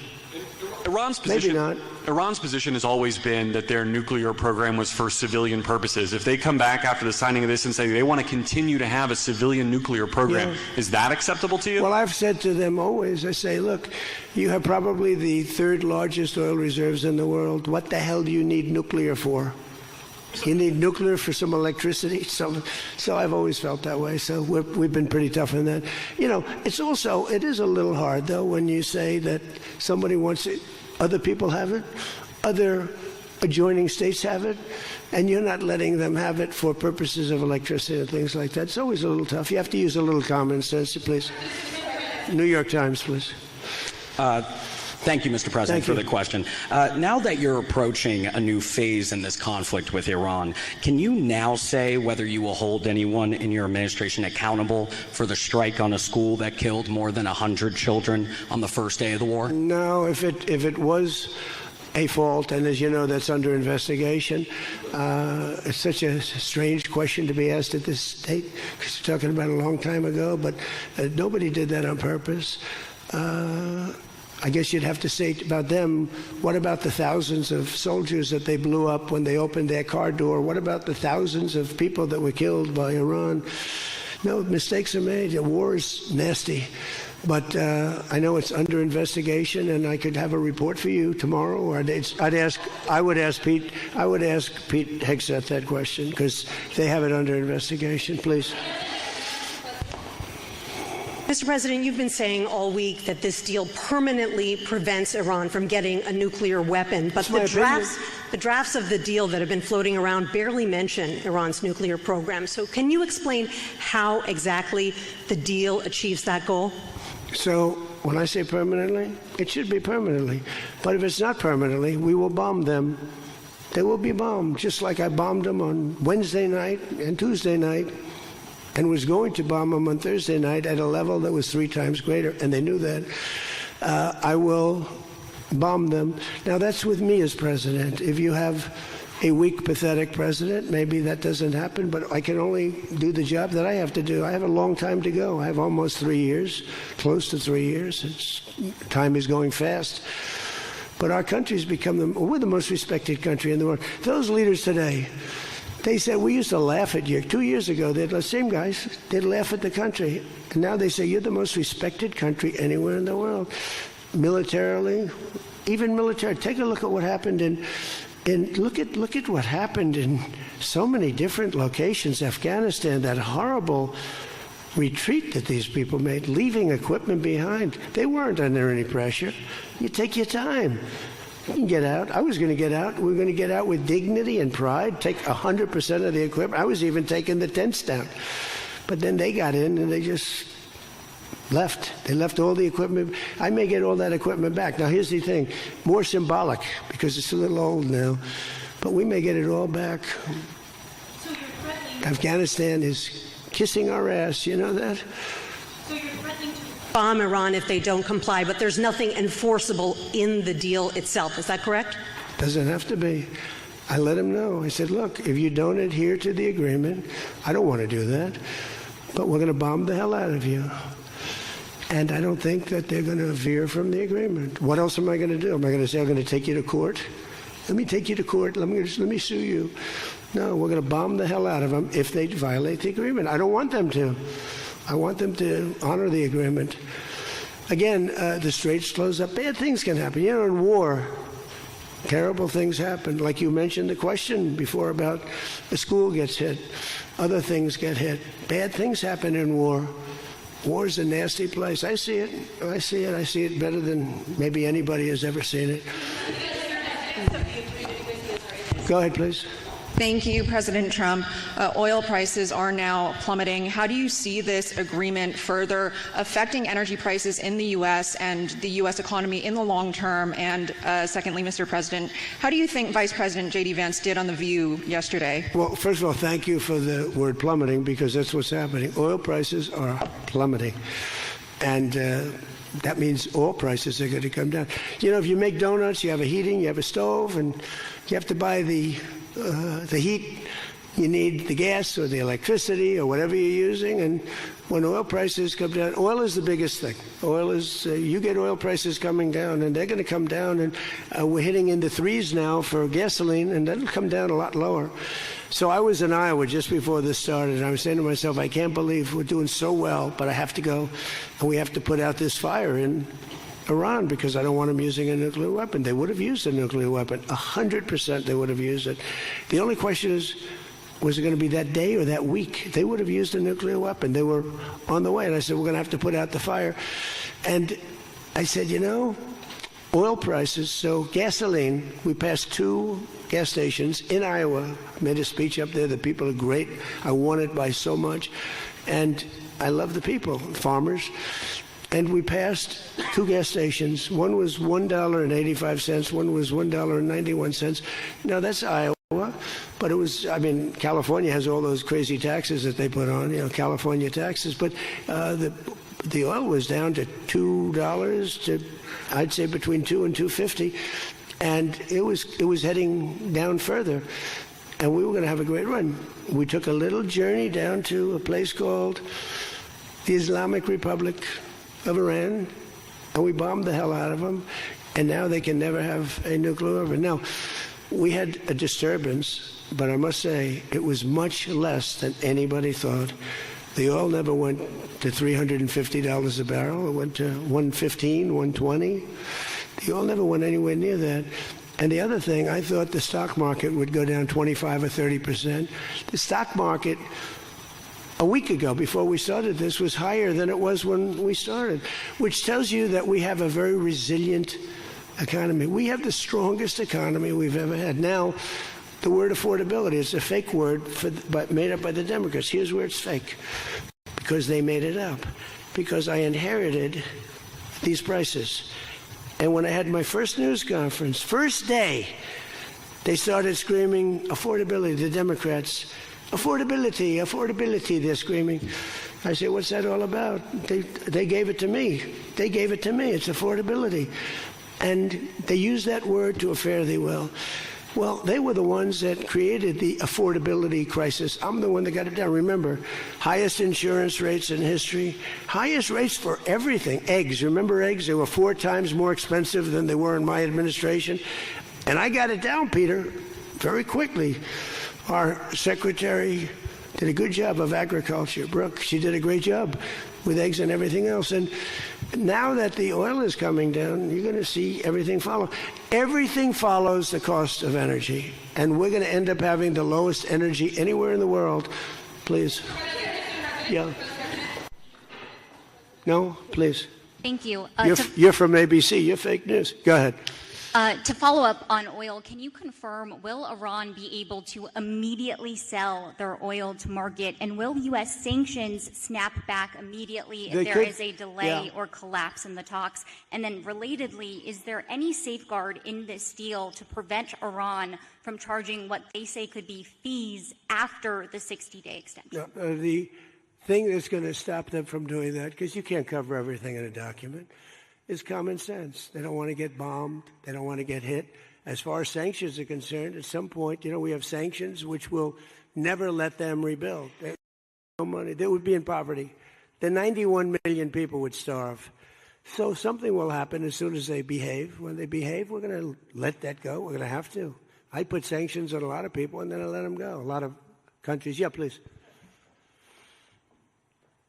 Iran's position has always been that their nuclear program was for civilian purposes. If they come back after the signing of this and say they want to continue to have a civilian nuclear program, is that acceptable to you? Well, I've said to them always, I say, look, you have probably the third largest oil reserves in the world. What the hell do you need nuclear for? You need nuclear for some electricity. So I've always felt that way. So we've been pretty tough on that. It is a little hard, though, when you say that somebody wants it, other people have it, other adjoining states have it, and you're not letting them have it for purposes of electricity and things like that. It's always a little tough. You have to use a little common sense, please. New York Times, please. Thank you, Mr. President, for the question. Now that you're approaching a new phase in this conflict with Iran, can you now say whether you will hold anyone in your administration accountable for the strike on a school that killed more than 100 children on the first day of the war? No, if it was a fault, and as you know, that's under investigation. It's such a strange question to be asked at this state, because you're talking about a long time ago, but nobody did that on purpose. I guess you'd have to say about them, what about the thousands of soldiers that they blew up when they opened their car door? What about the thousands of people that were killed by Iran? No, mistakes are made. The war is nasty. But I know it's under investigation, and I could have a report for you tomorrow. Or I would ask Pete Hegseth that question, because they have it under investigation. Please. Mr. President, you've been saying all week that this deal permanently prevents Iran from getting a nuclear weapon, but the drafts of the deal that have been floating around barely mention Iran's nuclear program. So can you explain how exactly the deal achieves that goal? So when I say permanently, it should be permanently. But if it's not permanently, we will bomb them. They will be bombed, just like I bombed them on Wednesday night and Tuesday night, and was going to bomb them on Thursday night at a level that was 3 times greater, and they knew that. I will bomb them. Now, that's with me as president. If you have a weak, pathetic president, maybe that doesn't happen, but I can only do the job that I have to do. I have a long time to go. I have almost 3 years, close to 3 years. Time is going fast. But our country's become we're the most respected country in the world. Those leaders today, they said, we used to laugh at you. 2 years ago, the same guys, they'd laugh at the country. And now they say, you're the most respected country anywhere in the world. Militarily, even military. Take a look at what happened look at what happened in so many different locations. Afghanistan, that horrible retreat that these people made, leaving equipment behind. They weren't under any pressure. You take your time. You can get out. I was going to get out. We were going to get out with dignity and pride, take 100% of the equipment. I was even taking the tents down. But then they got in and they just left. They left all the equipment. I may get all that equipment back. Now, here's the thing. More symbolic, because it's a little old now. But we may get it all back. So you're threatening... Afghanistan is kissing our ass. You know that? So you're threatening to bomb Iran if they don't comply, but there's nothing enforceable in the deal itself. Is that correct? Doesn't have to be. I let them know. I said, look, if you don't adhere to the agreement, I don't want to do that, but we're going to bomb the hell out of you. And I don't think that they're going to veer from the agreement. What else am I going to do? Am I going to say I'm going to take you to court? Let me take you to court. Let me sue you. No, we're going to bomb the hell out of them if they violate the agreement. I don't want them to. I want them to honor the agreement. Again, the straits close up. Bad things can happen. You know, in war, terrible things happen. Like you mentioned the question before about a school gets hit. Other things get hit. Bad things happen in war. War is a nasty place. I see it. I see it. I see it better than maybe anybody has ever seen it. Go ahead, please. Thank you, President Trump. Oil prices are now plummeting. How do you see this agreement further affecting energy prices in the U.S. and the U.S. economy in the long term? And secondly, Mr. President, how do you think Vice President J.D. Vance did on The View yesterday? Well, first of all, thank you for the word plummeting, because that's what's happening. Oil prices are plummeting. And that means oil prices are going to come down. You know, if you make donuts, you have a heating, you have a stove, and you have to buy the heat, you need the gas or the electricity or whatever you're using. And when oil prices come down, oil is the biggest thing. Oil is, you get oil prices coming down, and they're going to come down. And we're hitting into threes now for gasoline, and that'll come down a lot lower. So I was in Iowa just before this started, and I was saying to myself, I can't believe we're doing so well, but I have to go, and we have to put out this fire in Iran, because I don't want them using a nuclear weapon. They would have used a nuclear weapon. 100% they would have used it. The only question is, was it going to be that day or that week? They would have used a nuclear weapon. They were on the way. And I said, we're going to have to put out the fire. And I said, you know, oil prices, so gasoline, we passed 2 gas stations in Iowa. I made a speech up there. The people are great. I won it by so much. And I love the people, farmers. And we passed 2 gas stations. One was $1.85. One was $1.91. Now, that's Iowa. But it was, I mean, California has all those crazy taxes that they put on, you know, California taxes. But the oil was down to $2 to, I'd say, between $2 and $2.50. And it was heading down further. And we were going to have a great run. We took a little journey down to a place called the Islamic Republic of Iran, and we bombed the hell out of them, and now they can never have a nuclear weapon. Now, we had a disturbance, but I must say it was much less than anybody thought. The oil never went to $350 a barrel. It went to $115, $120. The oil never went anywhere near that. And the other thing, I thought the stock market would go down 25 or 30%. The stock market a week ago, before we started this, was higher than it was when we started, which tells you that we have a very resilient economy. We have the strongest economy we've ever had. Now, the word affordability is a fake word made up by the Democrats. Here's where it's fake, because they made it up, because I inherited these prices. And when I had my first news conference, first day, they started screaming affordability, the Democrats. Affordability, affordability, they're screaming. I say, what's that all about? They gave it to me. They gave it to me. It's affordability. And they use that word to a fare thee well. Well, they were the ones that created the affordability crisis. I'm the one that got it down. Remember, highest insurance rates in history, highest rates for everything. Eggs, remember eggs? They were 4 times more expensive than they were in my administration. And I got it down, Peter, very quickly. Our secretary did a good job of agriculture. Brooke, she did a great job with eggs and everything else. And now that the oil is coming down, you're going to see everything follow. Everything follows the cost of energy. And we're going to end up having the lowest energy anywhere in the world. Please. Yeah. No, please. Thank you. You're from ABC. You're fake news. Go ahead. To follow up on oil, can you confirm, will Iran be able to immediately sell their oil to market? And will U.S. sanctions snap back immediately if there is a delay or collapse in the talks? And then relatedly, is there any safeguard in this deal to prevent Iran from charging what they say could be fees after the 60-day extension? The thing that's going to stop them from doing that, because you can't cover everything in a document, is common sense. They don't want to get bombed. They don't want to get hit. As far as sanctions are concerned, at some point, we have sanctions which will never let them rebuild. They have no money. They would be in poverty. The 91 million people would starve. So something will happen as soon as they behave. When they behave, we're going to let that go. We're going to have to. I put sanctions on a lot of people, and then I let them go. A lot of countries. Yeah, please.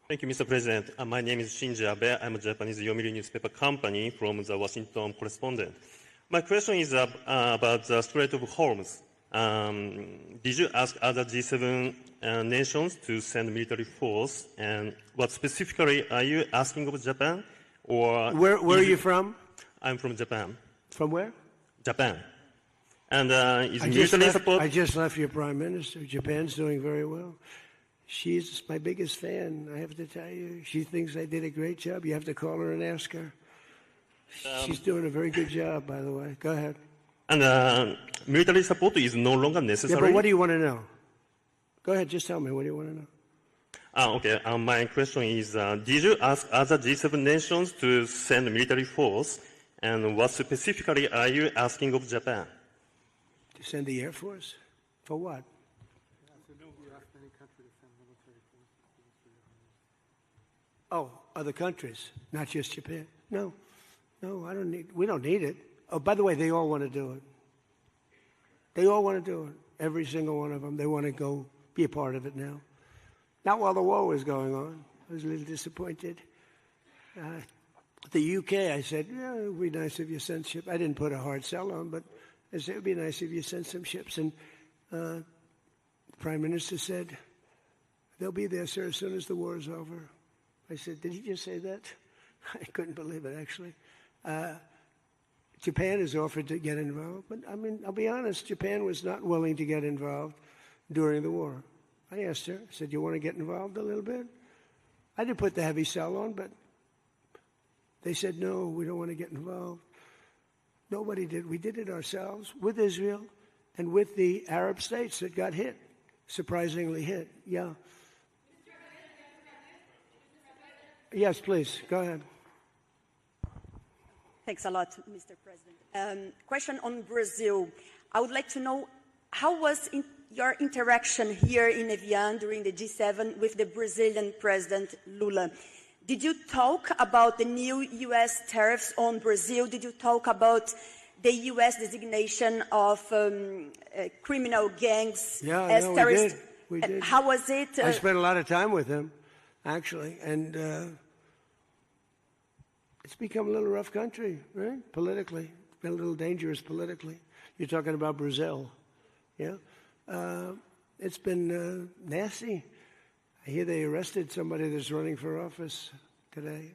Thank you, Mr. President. My name is Shinji Abe. I'm a Japanese Yomiuri newspaper company from the Washington Correspondent. My question is about the Strait of Hormuz. Did you ask other G7 nations to send military force? And what specifically are you asking of Japan? Or where are you from? I'm from Japan. From where? Japan. And is military support? I just left your prime minister. Japan's doing very well. She's my biggest fan, I have to tell you. She thinks I did a great job. You have to call her and ask her. She's doing a very good job, by the way. Go ahead. And military support is no longer necessary? Yeah, but what do you want to know? Go ahead, just tell me. What do you want to know? Okay. My question is, did you ask other G7 nations to send military force? And what specifically are you asking of Japan? To send the Air Force? For what? Oh, other countries, not just Japan. No, we don't need it. Oh, by the way, they all want to do it. They all want to do it. Every single one of them. They want to go be a part of it now. Not while the war was going on. I was a little disappointed. The UK, I said, yeah, it would be nice if you sent ships. I didn't put a hard sell on, but I said it would be nice if you sent some ships. And the Prime Minister said, they'll be there, sir, as soon as the war is over. I said, did he just say that? I couldn't believe it, actually. Japan has offered to get involved, but I'll be honest, Japan was not willing to get involved during the war. I asked her, I said, you want to get involved a little bit? I didn't put the heavy sell on, but they said, no, we don't want to get involved. Nobody did. We did it ourselves with Israel and with the Arab states that got hit, surprisingly hit. Yeah. Yes, please. Go ahead. Thanks a lot, Mr. President. Question on Brazil. I would like to know, how was your interaction here in Evian during the G7 with the Brazilian President Lula? Did you talk about the new U.S. tariffs on Brazil? Did you talk about the U.S. designation of criminal gangs as terrorists? We did. How was it? I spent a lot of time with him, actually, and it's become a little rough country, right? Politically. It's been a little dangerous politically. You're talking about Brazil, yeah? It's been nasty. I hear they arrested somebody that's running for office today.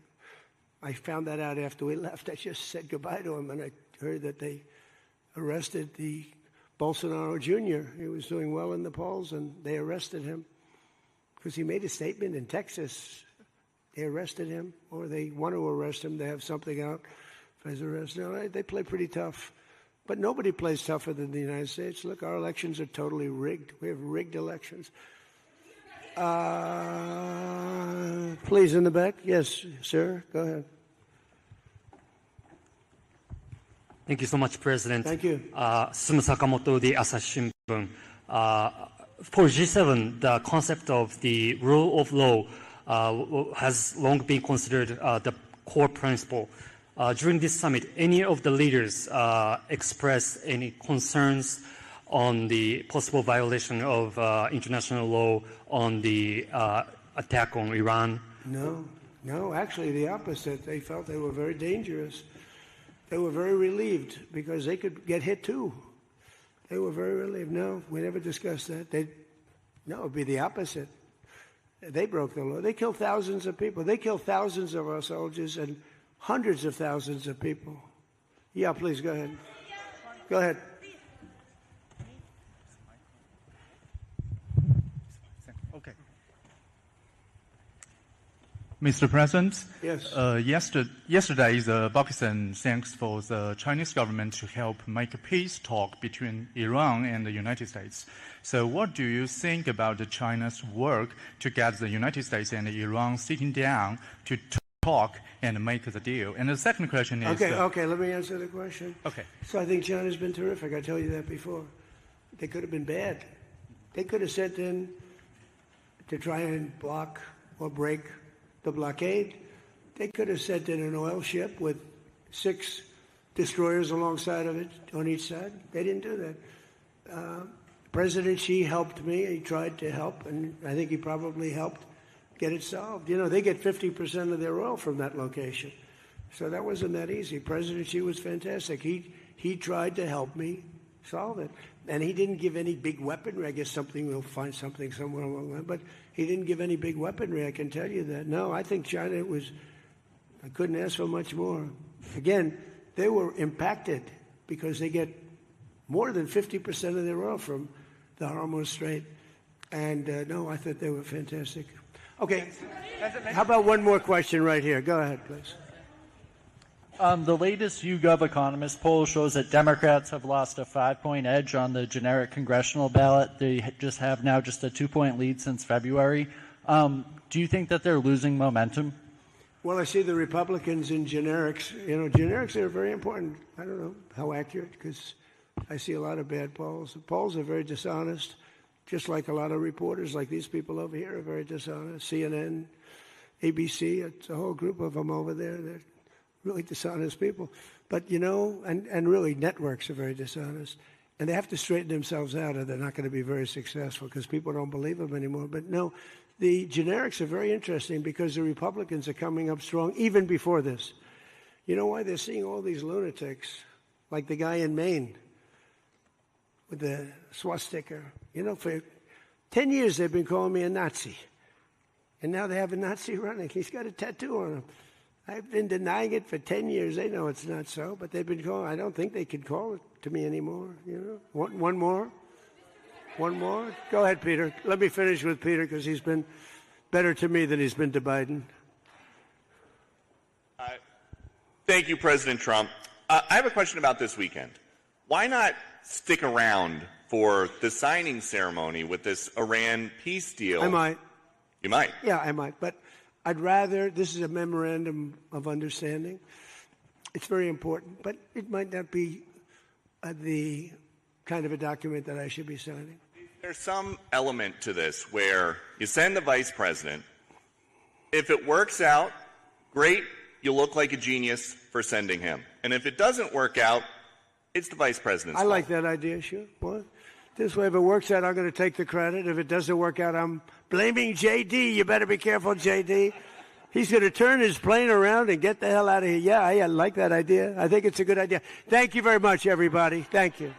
I found that out after we left. I just said goodbye to him, and I heard that they arrested the Bolsonaro Jr. He was doing well in the polls, and they arrested him because he made a statement in Texas. They arrested him, or they want to arrest him. They have something out for his arrest. No, they play pretty tough. But nobody plays tougher than the United States. Look, our elections are totally rigged. We have rigged elections. Please, in the back. Yes, sir. Go ahead. Thank you so much, President. Thank you. Sumu Sakamoto, the Asahi Shimbun. For G7, the concept of the rule of law has long been considered the core principle. During this summit, any of the leaders expressed any concerns on the possible violation of international law on the attack on Iran? No, actually the opposite. They felt they were very dangerous. They were very relieved because they could get hit too. They were very relieved. No, we never discussed that. No, it would be the opposite. They broke the law. They killed thousands of people. They killed thousands of our soldiers and hundreds of thousands of people. Yeah, please, go ahead. Go ahead. Okay. Mr. President, yes. Yesterday, Pakistan thanks for the Chinese government to help make a peace talk between Iran and the United States. So what do you think about China's work to get the United States and Iran sitting down to talk and make the deal? And the second question is... Okay, let me answer the question. Okay. So I think China's been terrific. I told you that before. They could have been bad. They could have sent in to try and block or break the blockade. They could have sent in an oil ship with 6 destroyers alongside of it on each side. They didn't do that. President Xi helped me. He tried to help, and I think he probably helped get it solved. You know, they get 50% of their oil from that location. So that wasn't that easy. President Xi was fantastic. He tried to help me solve it. And he didn't give any big weaponry. I guess we'll find something somewhere along the line. But he didn't give any big weaponry, I can tell you that. No, I think China I couldn't ask for much more. Again, they were impacted because they get more than 50% of their oil from the Hormuz Strait. And no, I thought they were fantastic. Okay, how about one more question right here? Go ahead, please. The latest YouGov Economist poll shows that Democrats have lost a 5-point edge on the generic congressional ballot. They just have now just a 2-point lead since February. Do you think that they're losing momentum? Well, I see the Republicans in generics. You know, generics are very important. I don't know how accurate, because I see a lot of bad polls. The polls are very dishonest, just like a lot of reporters, like these people over here, are very dishonest. CNN, ABC, it's a whole group of them over there. They're really dishonest people. But, you know, and really networks are very dishonest. And they have to straighten themselves out, or they're not going to be very successful, because people don't believe them anymore. But no, the generics are very interesting because the Republicans are coming up strong even before this. You know why? They're seeing all these lunatics, like the guy in Maine with the swastika. You know, for 10 years they've been calling me a Nazi. And now they have a Nazi running. He's got a tattoo on him. I've been denying it for 10 years. They know it's not so, but they've been calling. I don't think they could call it to me anymore. You know, one more? One more? Go ahead, Peter. Let me finish with Peter, because he's been better to me than he's been to Biden. Thank you, President Trump. I have a question about this weekend. Why not stick around for the signing ceremony with this Iran peace deal? I might. You might? Yeah, I might. But I'd rather, this is a memorandum of understanding. It's very important, but it might not be the kind of a document that I should be signing. There's some element to this where you send the vice president. If it works out, great, you look like a genius for sending him. And if it doesn't work out, it's the vice president's fault. I like that idea, sure. What? This way, if it works out, I'm going to take the credit. If it doesn't work out, I'm blaming J.D. You better be careful, J.D. He's going to turn his plane around and get the hell out of here. Yeah, I like that idea. I think it's a good idea. Thank you very much, everybody. Thank you.